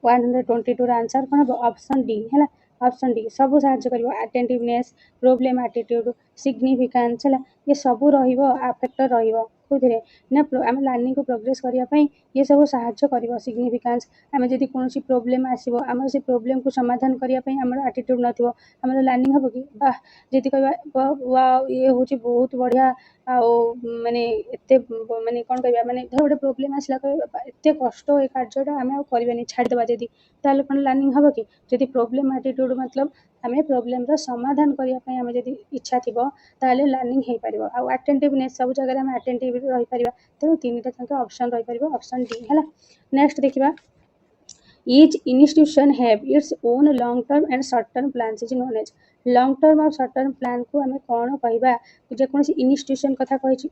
122 आंसर कौन हम ऑप्शन डी है ऑप्शन डी सब सहायता कर अटेंटिवनेस प्रॉब्लम एटीट्यूड सिग्निफिकेंस है ये सब फैक्टर रही ना आम लर्निंग को प्रोग्रेस करने ये सब साहाय्य कर सिग्निफिकेंस आम जब कौन प्रॉब्लम आसो आम से प्रॉब्लम को समाधान करने आम एटीट्यूड नथिबो आम लर्निंग हम कि बाह जी कहवा वाओ ये हूँ बहुत बढ़िया आओ माने एते माने कौन कह माने धर गोटे प्रोब्लेम आसला एत कष्ट ये कार्यटा आम करवानी छाड़देवा जदि ताल कौन लर्निंग हम कि जदि प्रोब्लेम एटीट्यूड मतलब आम प्रोब्लेम समाधान करने आम जदि इच्छा थी ताले लर्निंग हो पार आउ अटेंटिवनेस सब जगह आम अटेंटिव रही पार तेणु तीन ऑप्शन रही पार ऑप्शन डी है नेक्स्ट देखा Each institution have its own long term and short term plans is known as long term और short term plan को आम कौन कहवा जेकोसी इन्स्टिट्यूशन कथा कही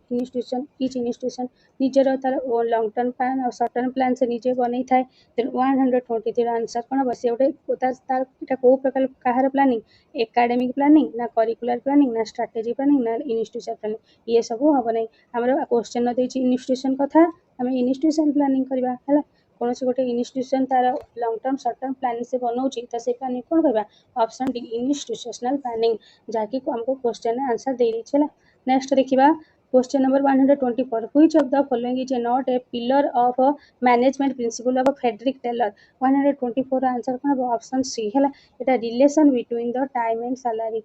each institution निजर तार long term plan और short term plan से निजे बन था 123 आंसर कौन हम से गोटे तार कौ प्रकार कहार प्लानिंग एकाडेमिक प्लानिंग ना करिकुलर प्लानिंग ना स्ट्राटेजी प्लानिंग ना इन्स्टिट्यूशन प्लानिंग ये सब हम ना आम क्वेश्चन देती इन्स्टिट्यूशन कथा आम इन्स्टिट्यूशन प्लानिंग करवा है कौन से गोटे इन्स्टिट्यूशन तार long term short term planning से बनाऊँच तो से प्लानिंग कौन कहवा ऑप्शन डी इन्स्टिट्यूशनल प्लानिंग जहाँकि आमको क्वेश्चन आंसर दे दी है नेक्स्ट देखा question number 124 which of the following is not a pillar of management principle of Frederick Taylor 124 answer कौन हम ऑप्शन सी है यहाँ relation between the time and salary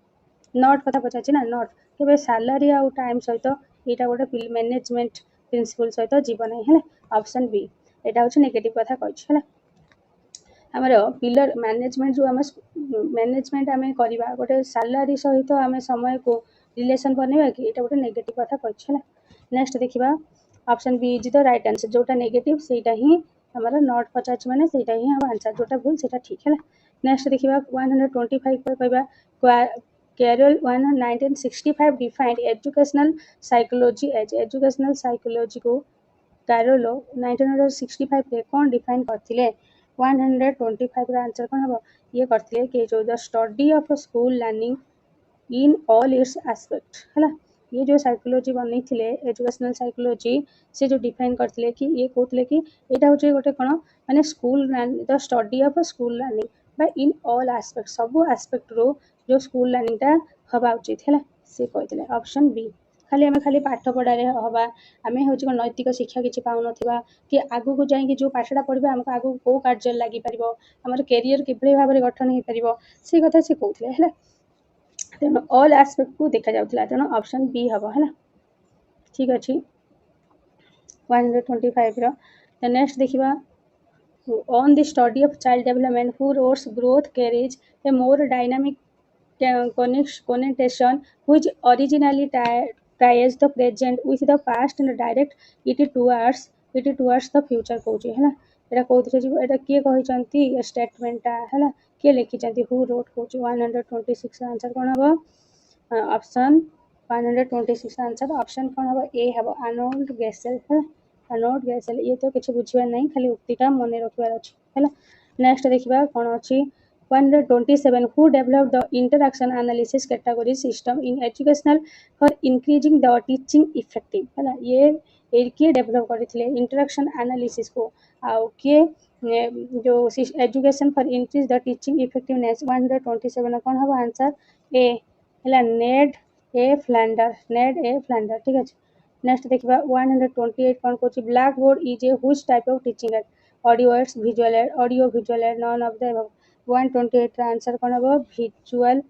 not कथा पचार ना नॉट के सैलरी आउ टाइम सहित यहाँ गोटे मैनेजमेंट प्रिंसिपल सहित जीवन है ऑप्शन बी यहाँ हूँ नेगेटिव कथा कही आमर पिलर मैनेजमेंट जो आम मैनेजमेंट आम करवा गोटे सैलरी सहित आम समय को रिलेशन बनवा कि यहाँ गोटे नेगेटिव कथा कही नेक्स्ट देखा option B is the right answer जोटा नेगेटिव सेटा ही हमारा नॉट पचार माने सेटा ही हम आंसर जोटा भूल सेटा ठीक है। नेक्स्ट देखिबा 125 पर कहबा Carroll 1965 defined educational psychology as educational psychology को कैरोलो 1965 रे कौन डिफाइन करथिले 125 रा आंसर कौन हबो ये करथिले कि जो the study of school learning in all it's aspect हैला ये जो साइकोलॉजी बनै थिले एजुकेशनल साइकोलॉजी से जो डिफाइन करथिले कि ये कहथिले कि एटा होचे गोटे कोन माने school the study of school learning बा इन ऑल एस्पेक्ट सब एस्पेक्ट रो जो स्कूल लर्निंग टा हबा उचित हैला से कहथिले ऑप्शन बी खाली आम खाली पाठ पढ़ारे हवा आम हूँ नैतिक शिक्षा किसी पाऊन कि आगू को जाकि जो पाठटा पढ़ा आमको आगू कौ कार्य लगी पार आम कैरियर किभली भाव में गठन हो पार से कथा से कहते हैं तेणु ऑल एस्पेक्ट को देखा जाऊला तेणु ऑप्शन बी हम है ठीक अच्छे 125 नेक्स्ट देखा on the study of child development who wrote growth carries a more dynamic connotation which originally ties the present with the past and direct it towards the future कहूँ है एटा कौन एटा किए कहते स्टेटमेंटा है किए लिखी हु रोट कहूँ 126 आंसर कौन हम ऑप्शन 126 आंसर ऑप्शन कौन हम ए हम आर्नोल्ड गेसेल है आर्नोल्ड गेसेल ये तो किसी बुझे नहीं खाली उक्तिटा मन रखार अच्छे है नेक्स्ट देखा कौन अच्छी 127 who developed the interaction analysis category system in educational for increasing the teaching effective है ये किए डेवलप करथिले इंटरेक्शन एनालिसिस को आउ किए जो education for increase the teaching effectiveness 127 कौन हम आंसर ए है नेड ए फ्लैंडर ठीक है। नेक्स्ट देखा 128 कौन कहूँ blackboard is a which type of teaching aid audio aids visual aid audio visual aid none of the 128 answer कौन हम भिजुआल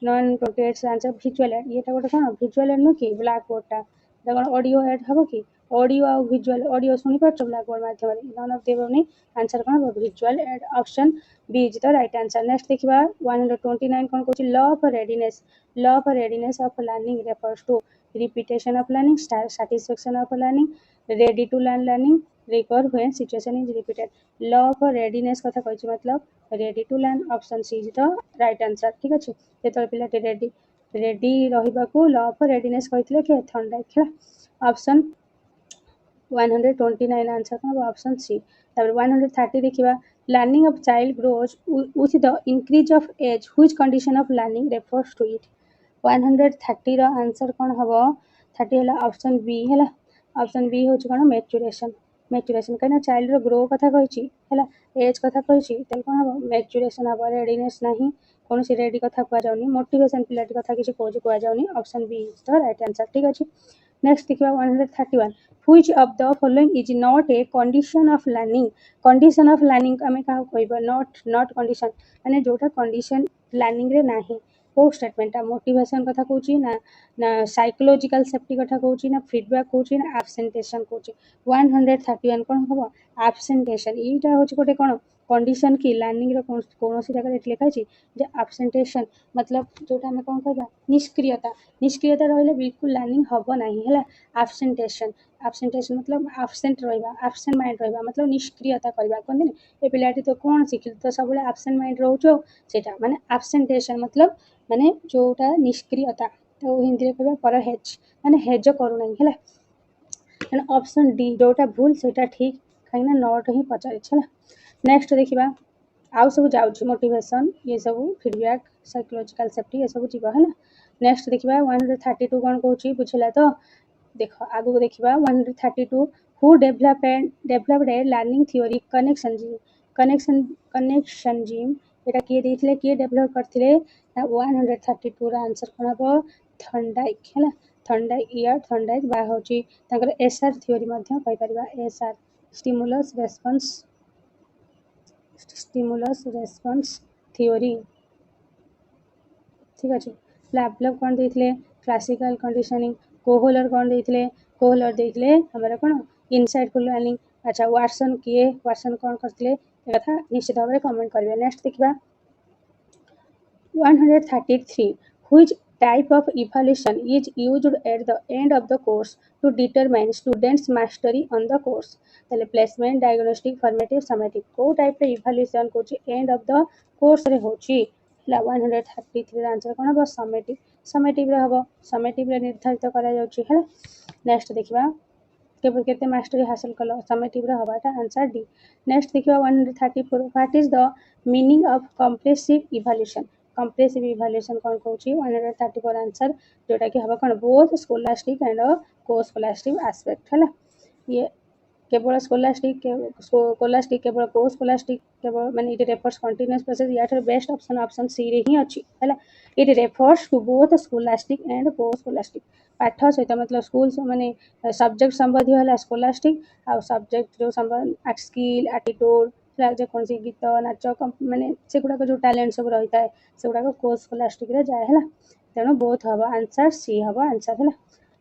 128 आंसर भिजुअल एड ये गोटे कौन भिजुअल एड नुह कि ब्लैक बोर्डटा कौन ऑडियो एड हम कि ऑडियो आ विजुअल ऑडियो शुणी पार्छ ब्लैक बोर्ड माध्यम नॉन ऑफ देवनी आंसर कौन हम visual aid option B is the right answer. Next देखा 129 कौन कहूँ law of readiness of learning refers to repetition of learning satisfaction of learning ready to learn learning recur when situation is repeated law of readiness कथा कहि मतलब ready to learn option C is the right answer ठीक अच्छे जेतल पिलाटे ready रहिबा को law of readiness कहितले के थंडा खेला option 129 answer कौन ऑप्शन सी। तब 130 देखा learning of child grows with the increase of age which condition of learning refers to it 130 रो आंसर कौन हम 30 है ऑप्शन बी है ऑप्शन बी हूँ कौन मैच्यूरेशन कहीं चाइल्ड ग्रो कथा कही एज कथा कही कौन हम मैच्यूरेशन हम रेडीनेस ना कौन सी रेडी कथा कहुनी मोटिवेशन पिलाटी कथा किसी कौन कहुनी option B is the right answer ठीक अच्छे। नेक्स्ट देखा 131 which of the following is not a condition of learning आम क्या कह नॉट कंडीशन माने जोटा कंडीशन लर्निंग रे नाही को स्टेटमेंट मोटिवेशन कथा कहूँ ना साइकोलॉजिकल सेफ्टी कथा कहूँ ना फीडबैक कहूँ ना एब्सेंटेशन कहूँ 131 कौन हम एब्सेंटेशन यहाँ हूँ गोटे कौन कंडीशन की लर्निंग कौन जगह लिखा जे एब्सेंटेशन मतलब जोटा आम कौन कह निष्क्रियता रही बिल्कुल लर्निंग हम ना है एब्सेंटेशन मतलब एब्सेंट एब्सेंट माइंड रहा मतलब निष्क्रियता करवा कहते ये पिलाटी तो कौन शिखिल तो सब एब्सेंट माइंड रोचे सेटा माने एब्सेंटेशन मतलब माने जोटा निष्क्रियता तो हिंदी में कहबा परहेज माने हेज करूना है ऑप्शन डी जोटा भूल सेटा ठीक कहीं नॉट ही पचार है। नेक्स्ट देखा आउ सब जाऊँ मोटिवेशन ये सब फीडबैक साइकोलॉजिकल सेफ्टी ये सब जीव है। नेक्स्ट देखा 132 कौन कहूँ बुझला तो देख आगू देखा 132 who developed a learning theory connectionism एटा किए देथिले किए डेभलप करथिले 132 रा आंसर कोन हबो थर्नडाइक है थर्नडाइक बा होची तांकर एसआर थ्योरी मध्ये कहि परिबा एसआर स्टिमुलस रेस्पॉन्स थ्योरी ठीक अच्छे। लैपलॉप कौन देथिले क्लासिकल कंडीशनिंग कोहलर कौन देथिले कोहलर देथिले हमरा कौन इनसाइटफुल लर्निंग अच्छा वाटसन कौन करथिले कथा निश्चित भाव में कमेंट करेंगे। नेक्स्ट देखा 133 which type of evaluation is used at the end of the course to determine students mastery on the course ତାହେଲେ ପ୍ଲେସମେଣ୍ଟ ଡାୟଗ୍ନୋଷ୍ଟିକ୍ ଫର୍ମେଟିଭ୍ ସमेଟିଭ୍ କୋଉ ଟାଇପ୍ର ଇଭାଲୁଏସନ୍ କରୁଛି ଏଣ୍ଡ ଅଫ୍ ଦ କୋର୍ସରେ ହେଉଛି ହେଲା 133 ଆନ୍ସର କ'ଣ ହେବ ସमेଟିଭ୍ରେ ହେବ ସमेଟିଭ୍ରେ ନିର୍ଦ୍ଧାରିତ କରାଯାଉଛି ହେଲା ନେକ୍ସଟ ଦେଖିବା କେତେ ମାଷ୍ଟରୀ ହାସଲ କଲ ସमेଟିଭ୍ରେ ହେବ ଏଟା ଆନ୍ସର ଡି ନେକ୍ସଟ ଦେଖିବା 134 what is the meaning of comprehensive evaluation comprehensive evaluation कौन कहूँ 134 आंसर जोटा कि हम कौन both scholastic and co scholastic aspect है ये केवल स्कोलास्टिक केवल को स्कोलास्टिक केवल माने इट रेफर्स कंटीन्यूअस प्रोसेस या बेस्ट ऑप्शन सी रे ही अच्छी है it refers to both scholastic and co scholastic पाठ सहित मतलब स्कूल माने सब्जेक्ट संबंधी है स्कोलास्टिक आ सब्जेक्ट जो संबंध स्किल एटीट्यूड जेकोसी गीत नाच माने से गुड़ाक जो टैलेंट सब रही है से गुड़ाक को स्कोलास्टिक जाए है तेणु बोथ हम आंसर सी हम आंसर है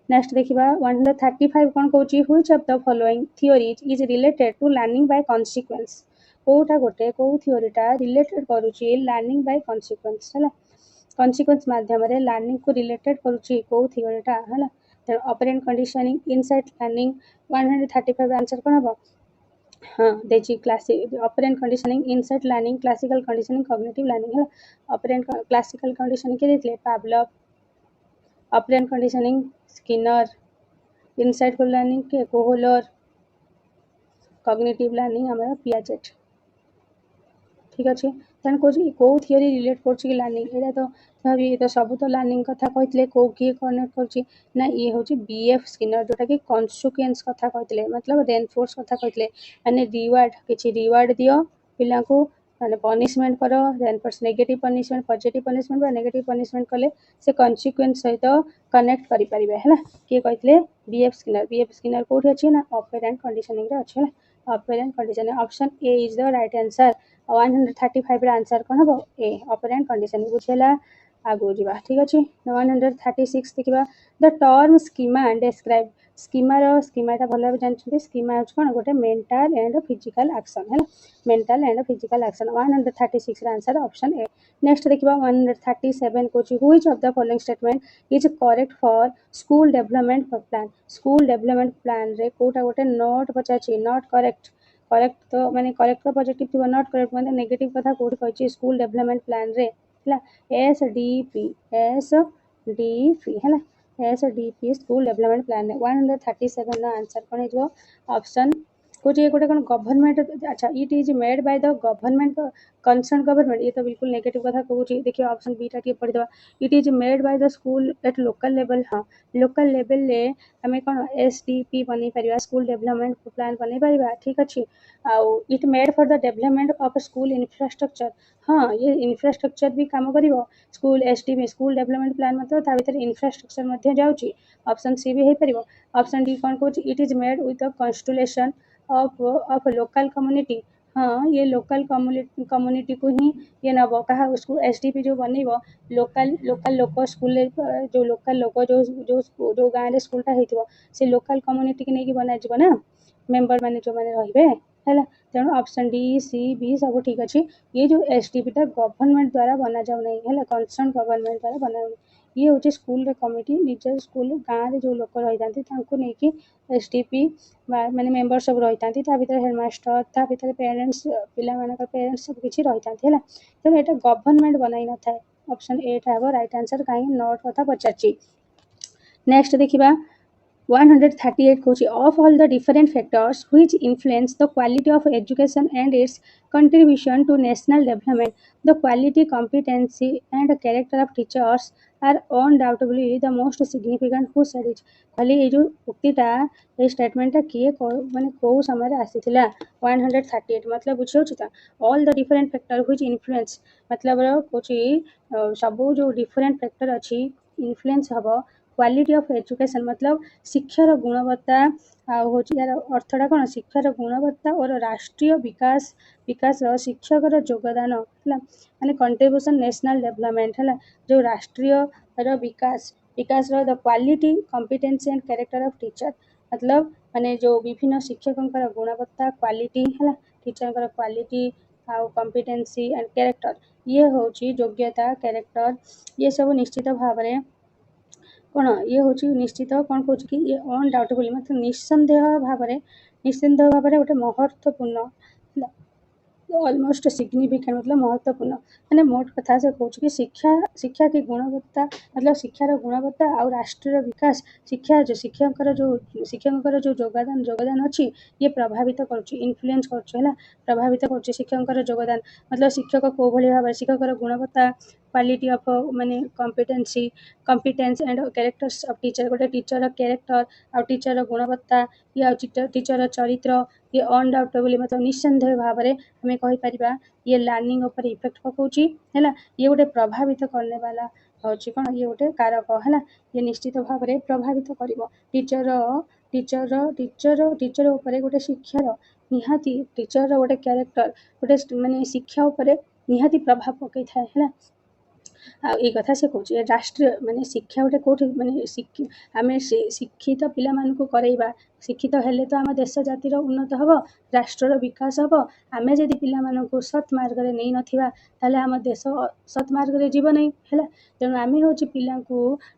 नेक्स्ट देखा 135 कौन कहूँ which of the following theories is related to learning by consequence कोटा गोटे कौ थियोरीटा रिलेटेड करुच्ची लर्निंग बाय कॉन्सिक्वेंस है कॉन्सिक्वेंस माध्यम लर्निंग को रिलेटेड करुच्ची कौ थियोरीटा है तेणु operant conditioning insight learning 135 answer कौन हम हाँ देखिए classic operant conditioning insight learning classical conditioning cognitive learning है ऑपरेंट क्लासिकल कंडीशनिंग के देते Pavlov operant conditioning Skinner insightful learning के कोहलर कॉग्निटिव लर्निंग हमारा पियाजेट ठीक अच्छे तेणु कौन कौ थियोरी रिलेट कर लर्निंग यहाँ तो भाभी ये तो सब तो लर्निंग कथा कहते कौ किए कनेक्ट करना ये हूँ बीएफ स्किनर जोटा कि कन्सिक्वेंस कथा कहते मतलब रेनफोर्स कथा कहते मैंने रिवार्ड किसी रिवार्ड दियो पिला को माने पनिशमेंट कर reinforce negative punishment positive punishment negative punishment कले से कन्सिक्वेंस सहित कनेक्ट करें है किए कहते बीएफ स्किनर कौटी अच्छे ना ऑपरेंट कंडीशनिंग अच्छे operant conditioning option A is the right answer 135 answer कौन हम ए ऑपरेंट कंडीशनिंग बुझेगा आगो जीवा ठीक अच्छे 136 देखा the term schema describe schemata भल भाव जानते स्कीमा हूँ कौन गोटे मेंटल एंड फिजिकल एक्शन है mental and physical action 136 answer option A next देखा 137 कौन which of the following statement is correct for school development plan रे कोटा गोटे नॉट पचार नॉट करेक्ट तो माने करेक्ट तो पॉजिटिव थी नॉट करेक्ट मतलब नेगेटिव कथा कोड कही स्कूल डेवलपमेंट प्लान रे है एसडीपी है SDP school development plan 137 answer कौन हो ऑप्शन कौन ये गोटे कौन गवर्नमेंट अच्छा it is made by the government concern government ये तो बिल्कुल नेगेटिव कथा कहूँ देखिए ऑप्शन बीटा टी पढ़ीद it is made by the school at local level हाँ लोकल लेवल रे आम कौन एसडीपी बन पार स्कूल डेवलपमेंट प्लान बन पार ठीक अच्छे आउ it made for the development of school infrastructure हाँ ये इंफ्रास्ट्रक्चर भी काम कर school SDP school development plan मतलब भितर इंफ्रास्ट्रक्चर जाऊँगी ऑप्शन सी भी हो पार ऑप्शन डी कौन कहूँ it is made with the consultation of local community हाँ ये लोकल कम्युनिटी को ही ये नब कहा उसको एसडीपी जो बन लोकल लोक स्कूल जो लोकल लोक जो जो जो गाँव में स्कूलटा हो से लोकल कम्युनिटी की नहीं बनाଯିବ ना मेंबर मैंने जो मैंने रही है तेणु ऑप्शन डी सी बी सब ठीक अच्छे ये जो एसडीपीटा गवर्नमेंट द्वारा बना जाऊ नहीं है कंसर्न गवर्नमेंट द्वारा बना ये हूँ स्कूल कमिटी निज स्कूल गाँव में जो लोक रही था एसडीपी माने मेंबर सब रही था हेडमास्टर ता भर पेरेंट्स पिला पेरेंट्स सब किसी रही था तेणु यहाँ गवर्नमेंट बनाई न था ऑप्शन एटा हम राइट आंसर कहीं नॉट कथा पचार नेक्स्ट देखा 138 कौच of all the different factors which influence the quality of education and its contribution to national development, the quality, competency and character of teachers are undoubtedly the most significant. Who said it? खाली ये जो उक्तिटा ये स्टेटमेंटा किए माने कौ समय आसीथिला 138 मतलब बुझियो छिता all the different factor which influence मतलब कोची सब जो different factor अच्छी influence हबो क्वालिटी ऑफ एजुकेशन मतलब शिक्षार गुणवत्ता हूँ यार अर्थटा कौन शिक्षार गुणवत्ता और राष्ट्रीय विकास शिक्षकर योगदान है माने कंट्रीब्यूशन नेशनल डेवलपमेंट है जो राष्ट्रीय विकास the quality competency and character of teacher मतलब माने जो विभिन्न शिक्षकों गुणवत्ता क्वालिटी है teacher quality competency and character ये होची योग्यता कैरेक्टर ये सब निश्चित भाव में कौन ये हूँ निश्चित कौन कौच कि ये अनडाउटेबली मतलब निस्संदेह भाव में गोटे महत्वपूर्ण ऑलमोस्ट सिग्निफिकेंट मतलब महत्वपूर्ण मैंने मोट कथा से कहूँ कि शिक्षा की गुणवत्ता मतलब शिक्षार गुणवत्ता आउ राष्ट्र विकास शिक्षकर जो योगदान अच्छी ये प्रभावित करुच्ची इनफ्लुएंस करुच्ची प्रभावित करुच्ची शिक्षकर योगदान मतलब शिक्षक कौ भाव में शिक्षकर गुणवत्ता क्वालिटी ऑफ माने competence and characters of teacher गोटे टीचर कैरेक्टर आउ टीचर गुणवत्ता या टीचर चरित्र ये अनडाउटेबली मतलब निस्संदेह भाव में हमें कहीपर ये लर्निंग उपर इफेक्ट पकाउची है ये गोटे प्रभावित करने वाला हूँ कौन ये गोटे कारक है ये निश्चित भाव में प्रभावित कर टीचर उपर गोटे शिक्षार निहाती टीचर गोटे कैरेक्टर गोटे माने शिक्षा उपर निहाती प्रभाव पकई थाए है ये कथा से कहूँ राष्ट्र माने शिक्षा गोटे कौट माने आम शिक्षित पिला मानू करवा शिक्षित हेले तो आम देश जातिर उन्नत हम राष्ट्र विकास हम आम जदि पिला सत् मार्ग में नहीं नथिबा ताले आम देश सत् मार्ग में जीव नहीं है तेणु आम हूँ पिला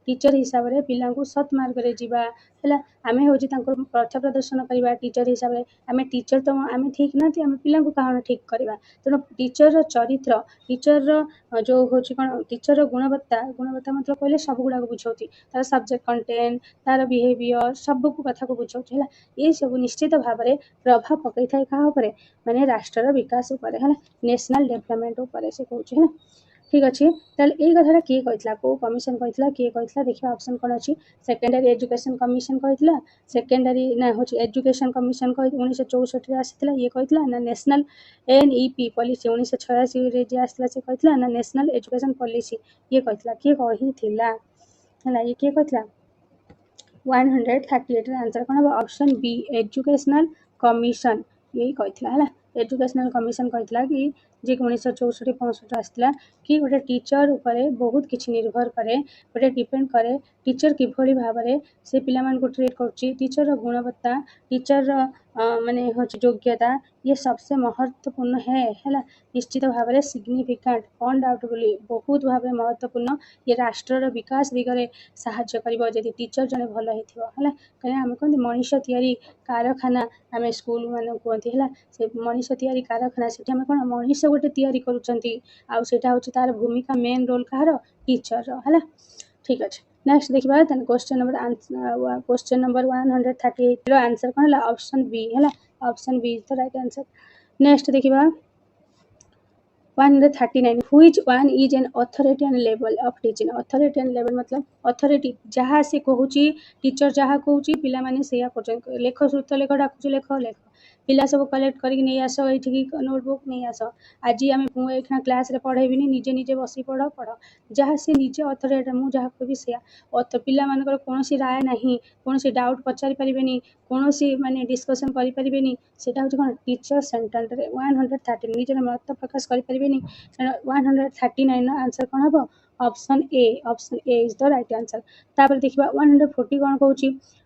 टीचर हिसाब से पिला सत् मार्ग में जीवा है आम हूँ पथ प्रदर्शन करवा टीचर हिसाब से आम टीचर तो आम ठीक ना आम पिला कहाँ ठीक करवा तेणु टीचर चरित्र टीचर जो हूँ कौन टीचर गुणवत्ता मतलब कहले सब गुड़ा बुझाऊँ तार सब्जेक्ट कंटेंट तार बिहेवियर सब कथा को बुझाऊँ है ये सब निश्चित भाव में प्रभाव पकई थाए क्या माने राष्ट्र विकास उपर है नेशनल डेवलपमेंट उपर से कहूँ है ठीक अच्छे ताले ये कथा किए कहला को कमिशन कहला किए कहला देखिए ऑप्शन कौन अच्छी सेकेंडरी एजुकेशन कमिशन कहला सेकेंडरी ना हूँ एजुकेशन कमिशन 1964 आसाला ये कहला ना नेशनल NEP पॉलिसी 1986 आसाला से कहला ना नेशनल एजुकेशन पॉलिसी ये कहला किए कही है ये किए कहला 138 आंसर कौन हम ऑप्शन बी एजुकेशनल कमिशन यही कहला है एजुकेशनल कमिशन कहला कि जी 1964-65 आसाला कि गोटे टीचर उपरे बहुत किसी निर्भर करे गोटे डिपेंड करे टीचर किभली भाव में से पिला को ट्रीट करुच्ची टीचर गुणवत्ता टीचर माने हूँ योग्यता ये सबसे महत्वपूर्ण है निश्चित भाव में सिग्निफिकेंट अनडाउटेबली बहुत भाव में महत्वपूर्ण ये राष्ट्र विकास दिगरे साहाय्य करिवो जदि टीचर जने भल हेथिबो हला कने हम कहते मनीष तैयारी कारखाना आम स्कूल मान कहती है से मनीष तैयारी कारखाना से कौन मनीष गोटे तैयारी करुँच आउटा हूँ तार भूमिका मेन रोल कहार टीचर है ठीक अच्छे नेक्स्ट देखा क्वेश्चन नंबर 138 आंसर कौन है ऑप्शन बी है option B is the right answer next देखा 139 which one is an authoritarian level of teaching authoritarian level मतलब अथॉरिटी जहाँ से कहूँ टीचर जहाँ कहूँ पिला माने से लेख श्रुत लेख डाकुच लेख लेख पिला सब कलेक्ट करके नहीं आस ये नोटबुक नहीं आस आज आम मुझे क्लास रे पढ़ेबी निजे निजे बस पढ़ जहाँ से निजे अथॉरिटी मुझे जहाँ कह से पिला मानकर कौन राय ना कौन डाउट पचारि पारे कौन माने डिस्कसन करें सेटा हूँ कौन टीचर सेंटर 113 निजर मत प्रकाश करें 139 आंसर कौन हम option A is the right answer तापर देखा 140 कौन कहूँ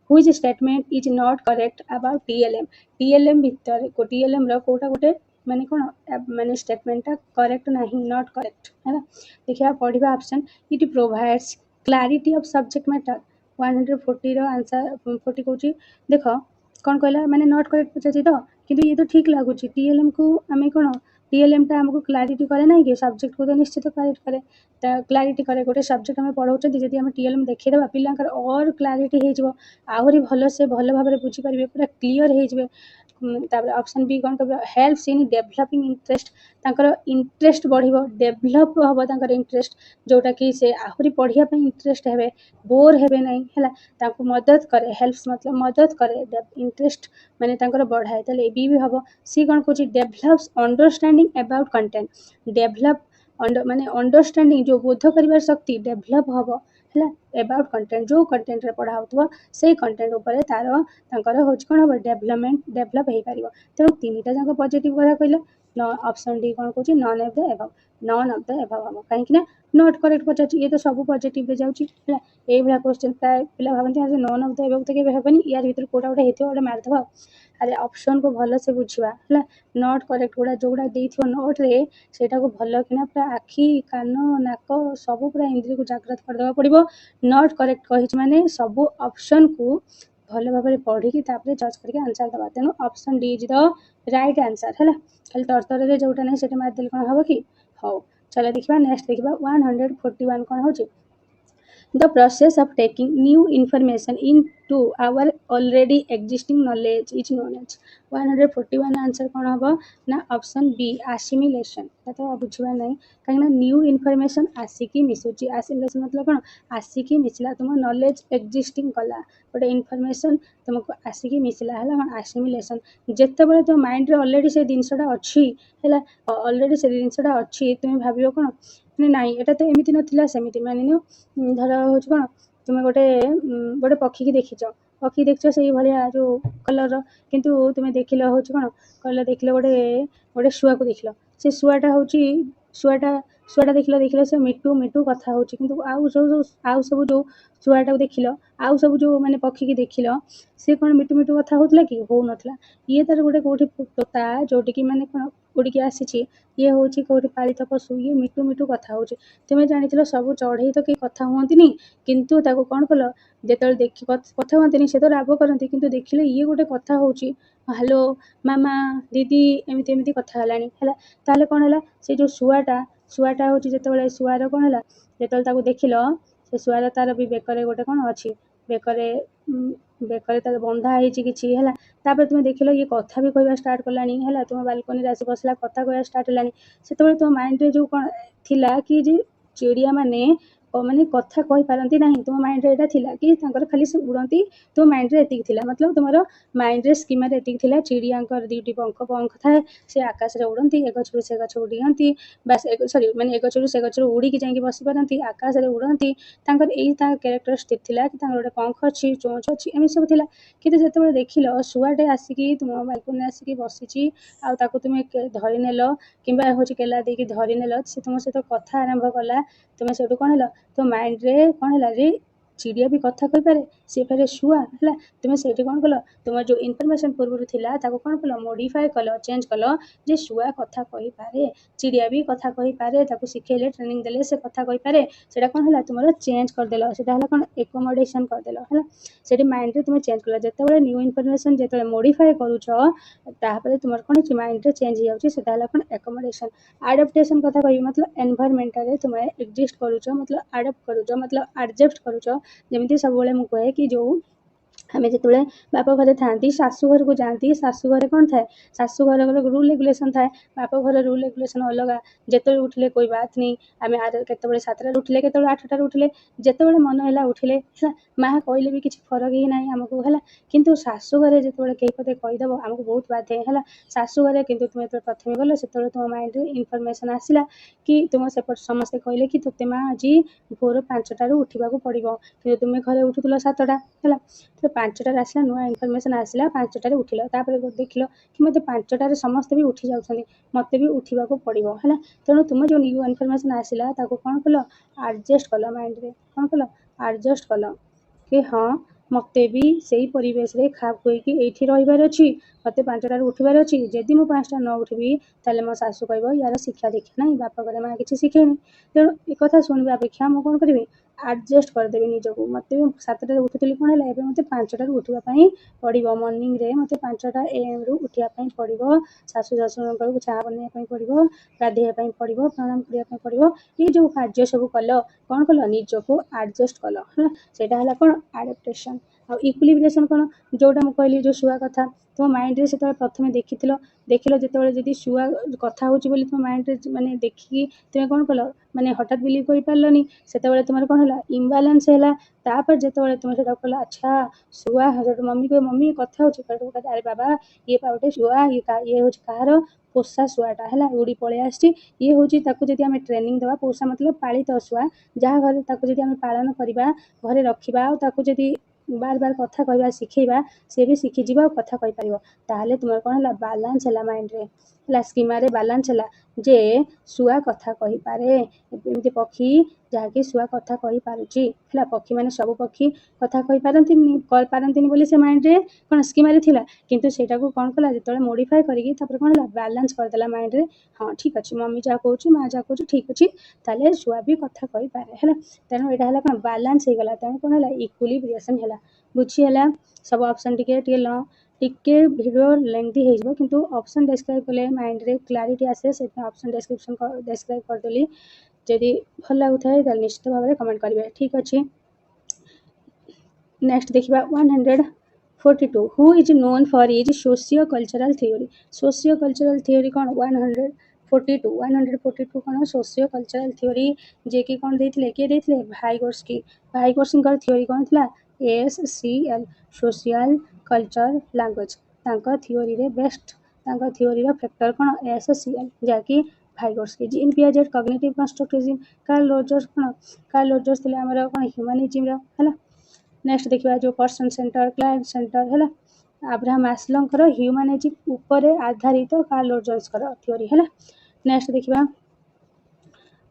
which statement is not correct about TLM भितर टीएलएम कोटा गोटे माने कौन माने स्टेटमेंटा करेक्ट नहीं नॉट करेक्ट है देखिए पढ़ा option it provides clarity of subject matter 140 answer 40 कहूँ देख कौन कहला माने नॉट करेक्ट पचार तो किंतु ये तो ठीक लगुच टीएलएम को आम कौन टीएलएम टा आमको क्लैरिटी करे ना कि सब्जेक्ट को तो निश्चित क्लैरिटी करे क्लैरिटी करे गोटे सब्जेक्ट आम पढ़ाऊँ जदि आम टीएलएम देखीदेवा पिलांकर और क्लैरिटी हो आहरी भल से भल भाव में बुझीपारे पूरा क्लीयर हो ऑप्शन बी कौन कह हेल्प्स इन डेभलपिंग इंटरेस्ट इंटरेस्ट बढ़ो डेभलप हम इंटरेस्ट जोटा कि से आहरी पढ़िया इंटरेस्ट हे बोर हे ना है मदद करे हेल्प्स मतलब मदद करे इंटरेस्ट माने बढ़ाए ताले बी भी हम सी कौन कहूँ develops understanding about content develop माने अंडरस्टैंडिंग जो बोध कर शक्ति डेभलप हम है एबाउट कंटेंट जो कंटेंट रे पढ़ा होथवा से कंटेंट ऊपर तार तांकर होच कोन हो डेभलप हो पारिबो तेणु तीनटा जाक पॉजिटिव कथा कहला ऑप्शन डी कौन कहूँ नॉन ऑफ द एबव हम कहीं नॉट करेक्ट पचार ये तो सब पॉजिटिव जाऊँगी है ये क्वेश्चन प्राय पिला भावती आज नन ऑफ द एबव तो केबे हेबनी यार भीतर कोटा गोटे हेतिबो गोटे मारिदब अरे ऑप्शन को भल से बुझिबा है नॉट करेक्ट गुड़ा जो गुड़ा देइथिबो नोट रे सेटा को भल किना पूरा आखि कान नाक सब पूरा इंद्रिय को जागृत करदेवा पड़िबो नॉट करेक्ट कहिछि माने सब ऑप्शन को भल भाव में पढ़ी तापर जज करके आंसर दबा तेणु option D is the right answer है खाली तरतरे जोटा नहीं से मारिदेले कौन हम कि हौ चलो देखा नेक्स्ट देखा 141 कौन हो the process of taking new information into our already existing knowledge is known as 141 answer कौन हम ना ऑप्शन बी assimilation तो बुझा ना कहीं न्यू इनफॉरमेशन आसिकी मिसुची assimilation मतलब कौन आसिकी मिसला तुम नॉलेज एक्जिस्टिंग कला गोटे इनफॉरमेशन तुमको आसिकी मिसला है assimilation जितेबाला तुम माइंड रे ऑलरेडी से जिनसटा अच्छी है ऑलरेडी से जिनसटा अच्छी तुम भाव कौन नाई एटा तो एमती नाला सेमती मान धर हूँ कौन तुम गोटे गोटे पक्षी की देखीच पक्षी देखिच से भाया जो कलर किंतु तुम देखिल हूँ कौन कलर देखिल गोटे गोटे शुआ को देखिल से शुआटा हूँ शुआटा देखिल से मिटू मिटू कथा हूँ कि आउ सब जो शुआटा को देखिल आउ सब जो माने पक्षी की देखिल सी कौन मिटू मिटू कथा होता कि हो नाला ये तार गोटे कौटी तोता जोटिकी माने कौन उड़िकी आसी ये हूँ कौटी पालित पशु ये मिटू मिटू कथा हूँ तुम जानी सब चढ़ई तो कई कथा हुआ किंतु ताको कौन कल जो देखी कथा हुआ से तो राग करती किंतु देखिले ये गोटे कथा हूँ हेलो मामा दीदी एमती एमती कथा है कौन है से जो शुआटा हूँ जो शुआर कौन है जो देखिल से शुआर तार भी बेकर गोटे कौन अच्छी बेकरे बेकरे तार बंधा होती किसी है तापर तुम देखिल ये कथा भी कहवा स्टार्ट कलानी है तुम बालकनी आसी बसला कथा कहवा स्टार्ट है से तुम माइंड रे जो कौन थिला कि जे चिड़िया माने माने कथा कहि पारंती नहीं तुम माइंड रे एटा थिला कि तांकर खाली से उड़ंती तुम माइंड रे एतिक थिला मतलब तुमरो माइंड रे स्कीमा रे एतिक थिला चिड़ियांकर दुईटी पंख पंख थाए से आकाश रे उड़ंती ए गछरु से गछ उड़ियंती बस सॉरी माने ए गछरु से गछ उड़ी की जाई बसी पारंती आकाश रे उड़ंती तांकर एई ता कैरेक्टरिस्टिक थिला कि तांकर गोटे पंख अछि चोंच अछि एमि सब थिला किंतु जेतेबेले देखिल शुआटे आसिकी तुम बालकनी आसिकी बसिची आ ताको तुम धरि नेल किंबा होची केला देकी धरि नेल से तुम सहित कथा आरंभ कला तुम से कौन है तो माइंड रे कौन है रे चिड़िया भी कथा कही पारे सी पारे शुआ है तुम से कौन कल तुम जो इनफॉरमेशन पूर्व थिला ताको कौन कल मॉडिफाई कल चेंज कल जे शुआ कथा कही पारे चिड़िया भी कथा कही पारे ताको सिखेले ट्रेनिंग देले से कथा कही पारे सेटा कौन है तुम चेंज करदेल सेटा है कौन एकोमोडेशन करदेल है से माइंड रे तुम चेंज कल जिते न्यू इनफॉरमेशन जो मॉडिफाई करुच तुम कौन माइंड रे चेंज हो जाए कौन एकोमोडेशन आडाप्टेशन कथा कही मतलब एनवायरमेंट रे तुम एग्जिस्ट करुच मतलब आडाप्ट करुच मतलब एडजस्ट करुच जमी सब मुझे कहे कि जो आम जो बाप घर था शाशु घर को जाती शाशु घर कौन थाए शाशु घर रूल रेगुलेशन थाए बाप घर रूल रेगुलेशन अलग जिते उठिले कोई बात नहीं आम के सातटा उठिले के 8टार उठिले जिते मन है उठिले माँ कहले भी किसी फरक ही ना आमको है किंतु शाशु घरे जो कई पदे कहीदेव आमको बहुत बाधे है शाशु घरे किंतु तुम जो प्रथम गल से तुम माइंड इनफॉरमेशन आसला कि तुम से समस्ते कहले कि तुते माँ आज भोर 5टार उठा पड़ो कि तुम घरे उठुल 7टा है तो 5टार आसला नुआ इनफॉरमेशन आसला 5टार उठिल तापर देखिल कि मत 5टार समस्ते भी उठी जाऊँ मत भी उठा पड़ो है तेणु तुम जो न्यू इनफॉरमेशन आसला कौन कल एडजस्ट कल माइंड रे कौन कल एडजस्ट कल कि हाँ मत भी से परिवेश रे खाप होइकी एठी रहिबार अछि मत 5टार उठिबार अछि जदि मु 5टा न उठिबी ताले मो सासु कहबो यार शिक्षा देखा ना बापा घरे माँ किसी शिखेनी तेणु ए कथा शुणवा अपेक्षा मु कौन करी एडजस्ट करदेवी निजको मत भी 7टार उठुली कौन है एवं मत 5टार उठापी पड़ो मर्निंग रे मत 5टा AM रु उठापी पड़ो शाशु शशुर चाह बनवाई पड़ो गाधेवाई पड़ो प्रणाम करने पड़ो ये जो कार्य सब कल कौन कल निजको एडजस्ट कल है सेटा है कौन एडाप्टेशन आ इक्विलिब्रेशन कौन जोटा मुझे कहली जो शुआ कथा तुम माइंड रे से प्रथम देखिल जो शुआ कथा हो तुम माइंड रे माने देखिकी तुम कौन कल माने हठात बिलीव कर पारलनी से तुम कौन है इम्बालांस है तापर जो तुम से कल अच्छा शुआ मम्मी कह मम्मी कथा हो अरे बाबा ये गोटे शुआ ये हूँ कहार पोषा शुआटा है उड़ी पलि आसी ये हूँ आम ट्रेनिंग देवा पोषा मतलब पालित शुआ जहाँ घर जब पालन करवा घरे रखा जदि बार बार कथा कहवा शिखेबा सी भी शिखिज कथा कही पार ताहले तुम कौन है बालांस है माइंड रे स्कीमा रे बालांस है ଯେ ଶୁଆ କଥା କହିପାରେ। ଏମିତି ପକ୍ଷୀ ଯାହାକି ଶୁଆ କଥା କହିପାରୁଛି ହେଲା। ପକ୍ଷୀମାନେ ସବୁ ପକ୍ଷୀ କଥା କହିପାରନ୍ତିନି ବୋଲି ସେ ମାଇଣ୍ଡରେ କ'ଣ ସ୍କିମାରେ ଥିଲା, କିନ୍ତୁ ସେଇଟାକୁ କ'ଣ କଲା, ଯେତେବେଳେ ମୋଡ଼ିଫାଏ କରିକି ତାପରେ କ'ଣ ହେଲା, ବାଲାନ୍ସ କରିଦେଲା ମାଇଣ୍ଡରେ। ହଁ ଠିକ୍ ଅଛି, ମମି ଯାହା କହୁଛି, ମା ଯାହା କହୁଛି ଠିକ୍ ଅଛି, ତାହେଲେ ଶୁଆ ବି କଥା କହିପାରେ ହେଲା। ତେଣୁ ଏଇଟା ହେଲା କ'ଣ, ବାଲାନ୍ସ ହେଇଗଲା। ତେଣୁ କ'ଣ ହେଲା, ଇକ୍ୱିଲିବ୍ରିଏସନ୍ ହେଲା। ବୁଝି ହେଲା? ସବୁ ଅପସନ୍ ଟିକେ ଭିଡ଼ିଓ ଲେନ୍ଦି ହେଇଯିବ, କିନ୍ତୁ ଅପସନ୍ ଡେସ୍କ୍ରାଇବ୍ କଲେ ମାଇଣ୍ଡରେ କ୍ଲାରିଟି ଆସେ। ସେଥିପାଇଁ ଅପସନ୍ ଡେସ୍କ୍ରାଇବ୍ କରିଦେଲି। ଯଦି ଭଲ ଲାଗୁଥାଏ ତାହେଲେ ନିଶ୍ଚିତ ଭାବରେ କମେଣ୍ଟ କରିବେ। ଠିକ୍ ଅଛି, ନେକ୍ସଟ ଦେଖିବା 142 who is known for is socio cultural theory. Socio cultural theory କ'ଣ, 142 କ'ଣ ସୋସିଓ କଲଚରାଲ ଥିଓରି, ଯିଏକି କ'ଣ ଦେଇଥିଲେ, କିଏ ଦେଇଥିଲେ, ଭାଇଗୋର୍ସ୍କି। ଭାଇଗୋର୍ସ୍କିଙ୍କର ଥିଓରି କ'ଣ ଥିଲା, SCL ସୋସିଆଲ କଲଚର ଲାଙ୍ଗୁଏଜ। ତାଙ୍କ ଥିଓରିରେ ତାଙ୍କ ଥିଓରିର ଫ୍ୟାକ୍ଟର କ'ଣ, SCL, ଯାହାକି ଭାଇଗୋର୍ସ୍କି। ଜିନ୍ ପିଆଜେଟ୍ କଗ୍ନିଟିଭ୍ କନଷ୍ଟ୍ରକ୍ଟିଭିଜମ୍। କାର୍ଲ ରୋଜର୍ସ ଥିଲେ ଆମର କ'ଣ, ହ୍ୟୁମାନିଜିମ୍ର ହେଲା। ନେକ୍ସଟ ଦେଖିବା ଯେଉଁ ପର୍ସନ ସେଣ୍ଟର, କ୍ଲାଏଣ୍ଟ ସେଣ୍ଟର ହେଲା। ଆବ୍ରାହମ ମାସ୍ଲୋଙ୍କର ହ୍ୟୁମାନିଜିମ୍ ଉପରେ ଆଧାରିତ କାର୍ଲ ରୋଜର୍ସଙ୍କର ଥିଓରି ହେଲା। ନେକ୍ସଟ ଦେଖିବା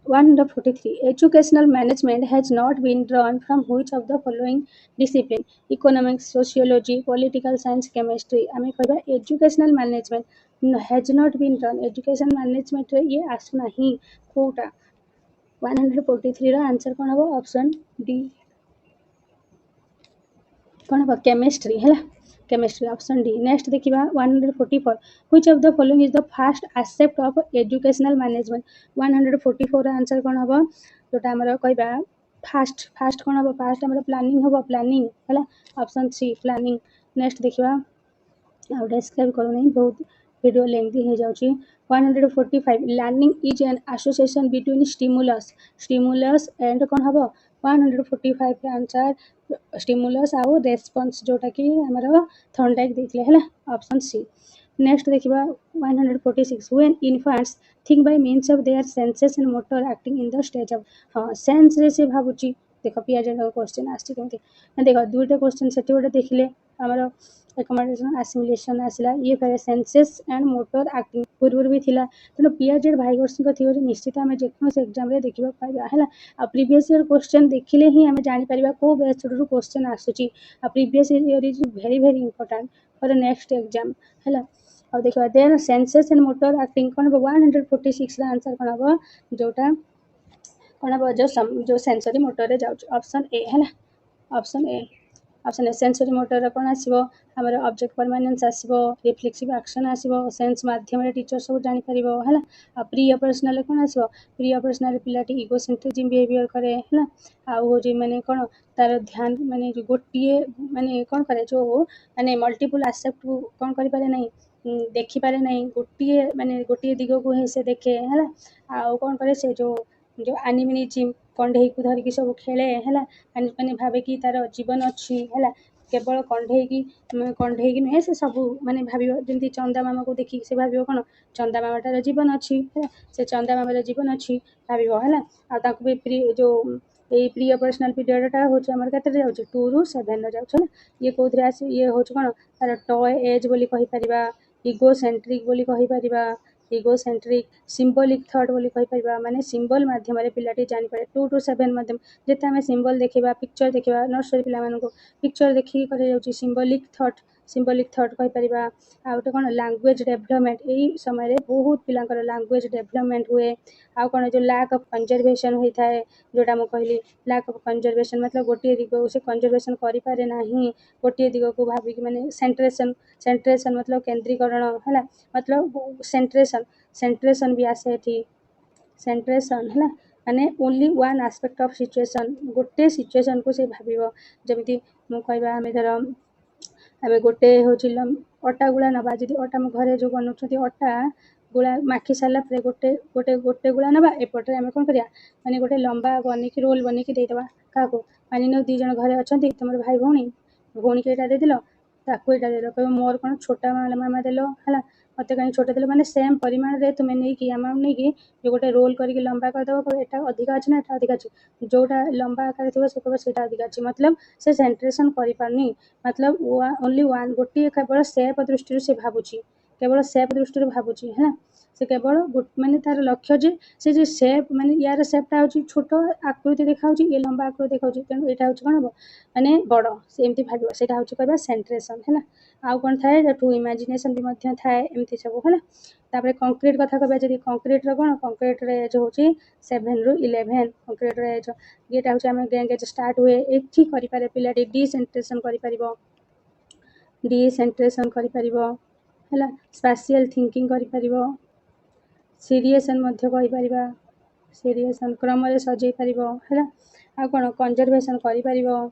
143 educational management has not been drawn from which of the following discipline, economics, sociology, political science, chemistry। ଆମେ କହିବା educational management has not been drawn, education managementରେ ଇଏ ଆସୁନାହିଁ। କୋଉଟା, 143ର ଆନ୍ସର କ'ଣ ହେବ, ଅପସନ୍ ଡି କ'ଣ ହେବ, କେମିଷ୍ଟ୍ରି ହେଲା। Chemistry, option D. ନେକ୍ସଟ ଦେଖିବା 144 which of the following is the first aspect of educational management। 144ର ଆନ୍ସର କ'ଣ ହେବ, ଯେଉଁଟା ଆମର କହିବା ଫାଷ୍ଟ କ'ଣ ହେବ, ଫାଷ୍ଟ ଆମର ପ୍ଲାନିଂ ହେବ, ପ୍ଲାନିଂ ହେଲା, ଅପସନ୍ ସି ପ୍ଲାନିଂ। ନେକ୍ସଟ ଦେଖିବା, ଆଉ ଡେସ୍କ୍ରାଇବ୍ କରୁନାହିଁ, ବହୁତ ଭିଡ଼ିଓ ଲେନ୍ଦି ହେଇଯାଉଛି। 145 learning is an association between stimulus and କ'ଣ ହେବ, 145ର ଆନ୍ସର ଷ୍ଟିମୁଲସ୍ ଆଉ ରେସ୍ପନ୍ସ, ଯେଉଁଟାକି ଆମର ଥର୍ନଡାଇକ୍ ଦେଇଥିଲେ ହେଲା, ଅପସନ୍ ସି। ନେକ୍ସଟ ଦେଖିବା 146 when infants think by means of their senses and motor acting in the stage of। ହଁ, ସେନ୍ସରେ ସେ ଭାବୁଛି। ଦେଖ ପିଆଜେଟ୍ର କ୍ୱେଶ୍ଚନ୍ ଆସିଛି କେମିତି, ଦେଖ ଦୁଇଟା କ୍ୱେଶ୍ଚନ୍ ସେଠି ଗୋଟେ ଦେଖିଲେ, ଆମର ଏକମେଣ୍ଡେସନ୍ ଆସିମିଲେସନ୍ ଆସିଲା, ଇଏ ଫେରେ ସେନ୍ସେସ୍ ଆଣ୍ଡ ମୋଟର ଆକ୍ଟିଂ ପୂର୍ବରୁ ବି ଥିଲା। ତେଣୁ ପିଆଜେଟ୍ ଭାଇଗୋର୍ସ୍କିଙ୍କ ଥିଓରି ନିଶ୍ଚିତ ଆମେ ଯେକୌଣସି ଏକ୍ଜାମ୍ରେ ଦେଖିବାକୁ ପାଇବା ହେଲା। ଆଉ ପ୍ରିଭିୟସ୍ ଇୟର୍ କ୍ୱେଶ୍ଚନ୍ ଦେଖିଲେ ହିଁ ଆମେ ଜାଣିପାରିବା କେଉଁ ବେସ୍ଡରୁ କ୍ୱେଶ୍ଚନ୍ ଆସୁଛି। ଆଉ previous year is very important for next exam ହେଲା। ଆଉ ଦେଖିବା ଦେନ୍ ସେନ୍ସେସ୍ ଆଣ୍ଡ ମୋଟର ଆକ୍ଟିଂ କ'ଣ ହେବ, 146ର ଆନ୍ସର କ'ଣ ହେବ, ଯେଉଁଟା କ'ଣ ହେବ, ଯେଉଁ ସେନ୍ସରି ମୋଟରରେ ଯାଉଛି, ଅପସନ୍ ଏ ହେଲା, ଅପସନ୍ ଏ। ସେନ୍ସରି ମୋଟରରେ କ'ଣ ଆସିବ, ଆମର ଅବଜେକ୍ଟ ପରମାନେନ୍ସ ଆସିବ, ରିଫ୍ଲେକ୍ସିଭ୍ ଆକ୍ସନ୍ ଆସିବ, ସେନ୍ସ ମାଧ୍ୟମରେ ଟିଚର ସବୁ ଜାଣିପାରିବ ହେଲା। ଆଉ ପ୍ରି ଅପରେସନାଲରେ କ'ଣ ଆସିବ, ପ୍ରି ଅପରେସନାଲରେ ପିଲାଟି ଇଗୋସେଣ୍ଟ୍ରିଜିମ୍ ବିହେଭିୟର କରେ ହେଲା। ଆଉ ହେଉଛି ମାନେ କ'ଣ, ତାର ଧ୍ୟାନ ମାନେ ଗୋଟିଏ ମାନେ କ'ଣ କରେ, ଯେଉଁ ମାନେ ମଲ୍ଟିପୁଲ ଆସେପ୍ଟକୁ କ'ଣ କରିପାରେ ନାହିଁ, ଦେଖିପାରେ ନାହିଁ, ଗୋଟିଏ ଦିଗକୁ ହିଁ ସେ ଦେଖେ ହେଲା। ଆଉ କ'ଣ କରେ, ସେ ଯେଉଁ ଆନିମିନିଜିମ୍, କଣ୍ଢେଇକୁ ଧରିକି ସବୁ ଖେଳେ ହେଲା, ମାନେ ଭାବେ କି ତାର ଜୀବନ ଅଛି ହେଲା। କେବଳ କଣ୍ଢେଇକି ନୁହେଁ, ସେ ସବୁ ମାନେ ଭାବିବ, ଯେମିତି ଚନ୍ଦା ମାମାକୁ ଦେଖିକି ସେ ଭାବିବ କ'ଣ, ଚନ୍ଦା ମାମାଟାର ଜୀବନ ଅଛି ହେଲା, ସେ ଚନ୍ଦା ମାମାର ଜୀବନ ଅଛି ଭାବିବ ହେଲା। ଆଉ ତାଙ୍କୁ ବି ଏଇ ପ୍ରି ଅପରେସନାଲ ପିରିୟଡ଼ଟା ହେଉଛି ଆମର କେତେରେ ଯାଉଛି, 2ରୁ 7ରେ ଯାଉଛି ହେଲା। ଇଏ କେଉଁଥିରେ ଆସି, ଇଏ ହେଉଛି କ'ଣ, ତାର ଟୟ ଏଜ୍ ବୋଲି କହିପାରିବା, ଇଗୋସେଣ୍ଟ୍ରିକ୍ ବୋଲି କହିପାରିବା, ସିମ୍ବଲିକ୍ ଥଟ୍ ବୋଲି କହିପାରିବା। ମାନେ ସିମ୍ବଲ ମାଧ୍ୟମରେ ପିଲାଟି ଜାଣିପାରେ। 2ରୁ 7 ମାଧ୍ୟମ, ଯେତେ ଆମେ ସିମ୍ବଲ ଦେଖିବା, ପିକ୍ଚର ଦେଖିବା, ନର୍ସରୀ ପିଲାମାନଙ୍କୁ ପିକ୍ଚର ଦେଖିକି କରାଯାଉଛି, ସିମ୍ବଲିକ୍ ଥଟ୍ କହିପାରିବା। ଆଉ ଗୋଟେ କ'ଣ, ଲାଙ୍ଗୁଏଜ୍ ଡେଭଲପମେଣ୍ଟ, ଏଇ ସମୟରେ ବହୁତ ପିଲାଙ୍କର ଲାଙ୍ଗୁଏଜ୍ ଡେଭଲପମେଣ୍ଟ ହୁଏ। ଆଉ କ'ଣ, ଯେଉଁ ଲ୍ୟାକ୍ ଅଫ୍ କନଜରଭେସନ୍ ହୋଇଥାଏ, ଯେଉଁଟା ମୁଁ କହିଲି, ଲ୍ୟାକ୍ ଅଫ୍ କନଜରଭେସନ୍ ମତଲବ ଗୋଟିଏ ଦିଗକୁ ସେ କନଜରଭେସନ୍ କରିପାରେ ନାହିଁ, ଗୋଟିଏ ଦିଗକୁ ଭାବିକି, ମାନେ ସେଣ୍ଟ୍ରେସନ୍ ମତଲବ କେନ୍ଦ୍ରୀକରଣ ହେଲା, ମତଲବ ସେଣ୍ଟ୍ରେସନ୍ ବି ଆସେ ଏଠି, ସେଣ୍ଟ୍ରେସନ୍ ହେଲା, ମାନେ only one aspect of situation, ଗୋଟେ ସିଚୁଏସନ୍କୁ ସେ ଭାବିବ। ଯେମିତି ମୁଁ କହିବା, ଆମେ ଗୋଟେ ହେଉଛି ଅଟା ଗୁଳା ନେବା, ଯଦି ଅଟା ଆମ ଘରେ ଯେଉଁ ବନାଉଛନ୍ତି, ଅଟା ଗୁଳା ମାଖି ସାରିଲା ପରେ ଗୋଟେ ଗୁଳା ନେବା, ଏପଟରେ ଆମେ କ'ଣ କରିବା, ମାନେ ଗୋଟେ ଲମ୍ବା ବନେଇକି ରୋଲ୍ ବନେଇକି ଦେଇଦେବା କାହାକୁ, ମାନିନିଅ 2 ଜଣ ଘରେ ଅଛନ୍ତି, ତୁମର ଭାଇ ଭଉଣୀକି ଏଇଟା ଦେଇଦେଲ, ତାକୁ ଏଇଟା ଦେଇଦେଲ, କହିବ ମୋର କ'ଣ ଛୋଟ ମାମା ଦେଲ ହେଲା, ମୋତେ କାହିଁ ଛୋଟ ଦେଲ, ମାନେ ସେମ୍ ପରିମାଣରେ ତୁମେ ନେଇକି ଆମାଉଣ୍ଟ ନେଇକି ଯେଉଁ ଗୋଟେ ରୋଲ୍ କରିକି ଲମ୍ବା କରିଦେବ, କହିବ ଏଟା ଅଧିକା ଅଛି ନା ଏଟା ଅଧିକା ଅଛି, ଯେଉଁଟା ଲମ୍ବା ଆକାର ଥିବ ସେ କହିବ ସେଇଟା ଅଧିକା ଅଛି। ମତଲବ ସେ ସେଣ୍ଟ୍ରେସନ୍ କରିପାରୁନି, ମତଲବ ଓନ୍ଲି ୱାନ୍, ଗୋଟିଏ କେବଳ ସେପ୍ ଦୃଷ୍ଟିରୁ ସେ ଭାବୁଛି केवल सेप दृष्टि भावुची है से केवल माने तार लक्ष्य जे से जे सेप माने यार सेपटा होची छोट आकृति देखाउची ये लंबा आकृति देखाउची तेणु एटा होची कोन माने बड़ से एमती भाबियो सेटा होची कहबा सेंट्रेशन है आउ कोन थाए टू इमेजिनेशन भी मध्य थाए एमती सब है तापर कंक्रीट कथा कहबा जदी कंक्रीट रो कोन कंक्रीट रे जो होची 7 रु 11 कंक्रीट रे जो येटा होची हम गेंगे स्टार्ट हुए एठी करि पारे पिलाटी डिसेंट्रेशन करि परिबो डिसेंट्रेशन करि परिबो है स्पाशियल थिंकिंग करि परिबो सीरिएसन मध्य कहि परिबा सीरिएसन क्रम रे सजै परिबो है आ कोन कंजर्वेशन करि परिबो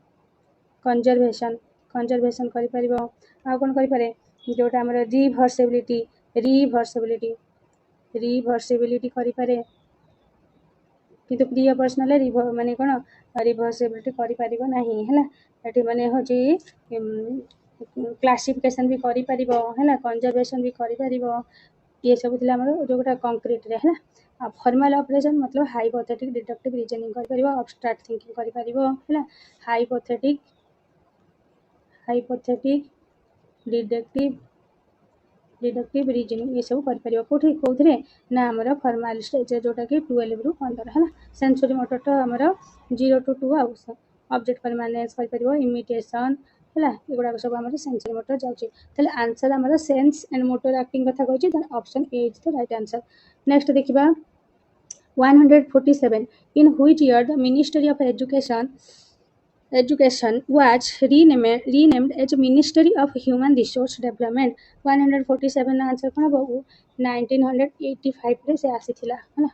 कंजर्वेशन कंजर्वेशन करि परिबो आ कोन करि पारे जोटा हमर रिवर्सिबिलिटी रिवर्सिबिलिटी रिवर्सिबिलिटी करि पारे किंतु प्रिय पर्सनल माने कोन रिवर्सिबिलिटी करि परिबो नाही है एठी माने होची क्लासिफिकेशन भी करि परिबो है कंजर्वेशन भी करि परिबो ये सब थिला हमर जोटा कंक्रीट रे है आ फॉर्मल ऑपरेशन मतलब हाइपोथेटिक डिडक्टिव रीजनिंग करि परिबो एब्स्ट्रैक्ट थिंकिंग करि परिबो है हाइपोथेटिक डिडक्टिव रीजनिंग ये सब करि परिबो कोठी कोथरे ना हमर फॉर्मल स्टेज जोटा कि 12 रु 15 है सेंसरी मोटर तो हमर 0 to 2 आ ऑब्जेक्ट परमानेंस करि परिबो इमिटेशन है एगुड़ा सब हमर सेंसरी मोटर जाउची तले आंसर हमर सेंस एंड मोटर एक्टिंग कथा कहूची then option A is the right answer next देखिबा 147 in which year the Ministry of Education was renamed as Ministry of Human Resource Development 147 answer कोन बाबू 1985 रे से आसीथिला है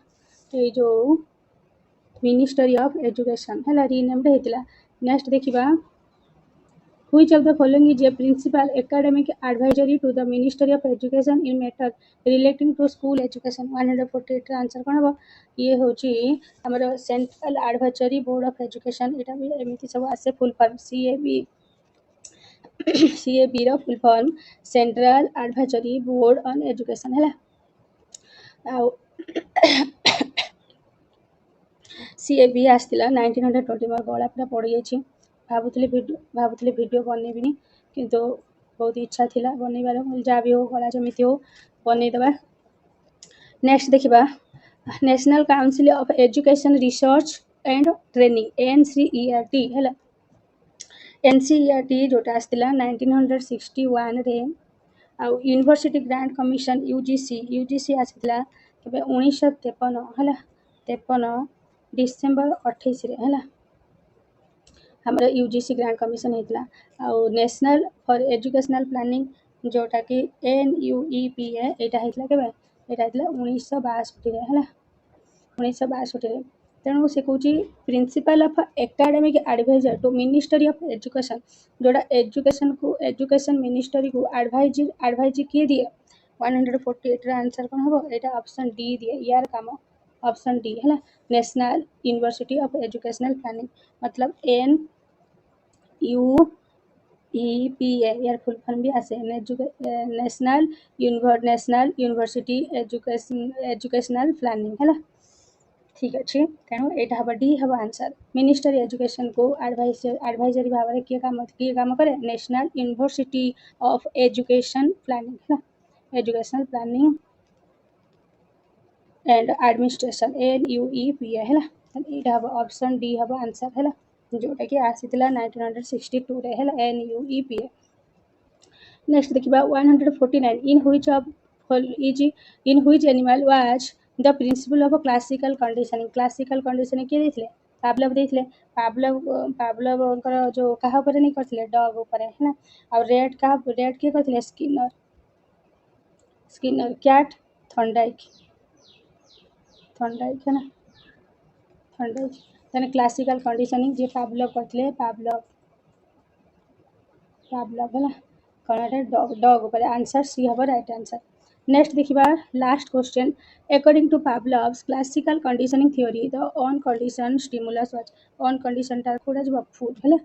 ए जो मिनिस्ट्री ऑफ एजुकेशन है renamed हेतिला next देखिबा Which of the following is a principal academic advisory to the Ministry of Education in matter relating to school education 148 answer कोन हो ये होची हमर central advisory board of education एटा भी एमिति सब आसे फुल फॉर्म CAB रो full form central advisory board on education है CAB आस्तिला 1920 में गला पूरा पड़ी जाछि भावुली वीडियो बनैबिनी किंतु बहुत इच्छा थिला बनैबार जहाँ भी हो गला जमिति हो बनैदेबा नेक्स्ट देखिबा national council of education research and training NCERT है NCERT जोटा आस्तिला 1961 रे आ यूनिवर्सिटी ग्रांट कमिशन UGC आस्तिला केबे 1953 है 53 डिसेंबर 28 रे है हमारा UGC ग्रांट कमिशन होता आ नेशनल फॉर एजुकेशनल प्लानिंग जोटा कि NUEPA यहाँ होता के यहाँ होता 1962 है 1962 तेणु से कौच principal of academic adviser to ministry of education जोटा एजुकेशन मिनिस्ट्री को एडवाइज किए दिए 148 आंसर कौन हम यहाँ ऑप्शन डी दिए यार काम ऑप्शन डी है national university of educational planning मतलब NUEPA यार फुल फॉर्म भी आसे नेशनल यूनिवर्सिटी एजुकेशनल प्लानिंग है ठीक अच्छे तेणु यहाँ डी हम आंसर मिनिस्ट्री एजुकेशन को एडवाइजरी भाव में किए काम करे national university of education planning है educational planning and administration NUEPA है यहाँ ऑप्शन डी हम आंसर है जोटा कि आसीला 1962 रे है NUEPA नेक्स्ट देखिबा 149 in which animal was the principle of classical conditioning किए देथिले पावलोव देथिले पावलोव जो कहा ऊपर नहीं करथिले डॉग ऊपर है ना और रेड के करथिले स्किनर कैट थॉर्नडाइक है ना थॉर्नडाइक then classical conditioning जे पावलोव करथिले पावलोव है ना कौन डॉग ऊपर आंसर सी हम राइट आंसर नेक्स्ट देखिबा last question according to Pavlov's classical conditioning theory the unconditioned stimulus was unconditioned टा कोडा जब फूड है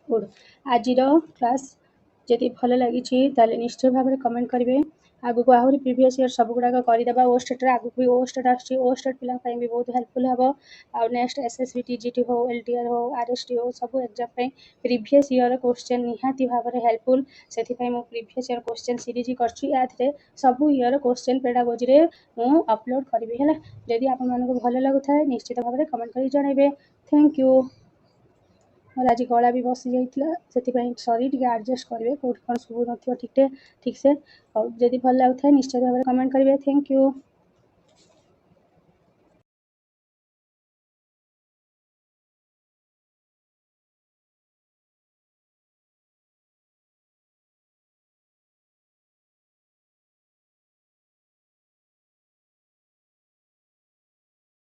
फूड आज क्लास जदि भल लगी ताले निश्चय भाव में कमेंट करेंगे। आगु को आहरी प्रीवियस ईयर सब गुड़ाक करदेवा ओस्टेट आगु भी ओस्टेट आसुच्छी ओस्टेट पिला भी बहुत हेल्पफुल हम आ नेक्स्ट एसएससी टीजीटी हो एलटीआर हो आरएसटी हो सब एग्जाम प्रीवियस ईयर क्वेश्चन निहाती भाव में हेल्पफुल से प्रीवियस ईयर क्वेश्चन सीरीज कर सब ईयर क्वेश्चन पेडागोजी मु अपलोड करी है जदि आपको भल लगुता है निश्चित भाव में कमेंट कर जनइबे। Thank you. और आज गला भी बसी जाइए से सरी टे आडजस्ट करेंगे कौट कौन शुभ न ठीक से और जदि भल लगुता है निश्चित भाव में कमेंट करेंगे। Thank you.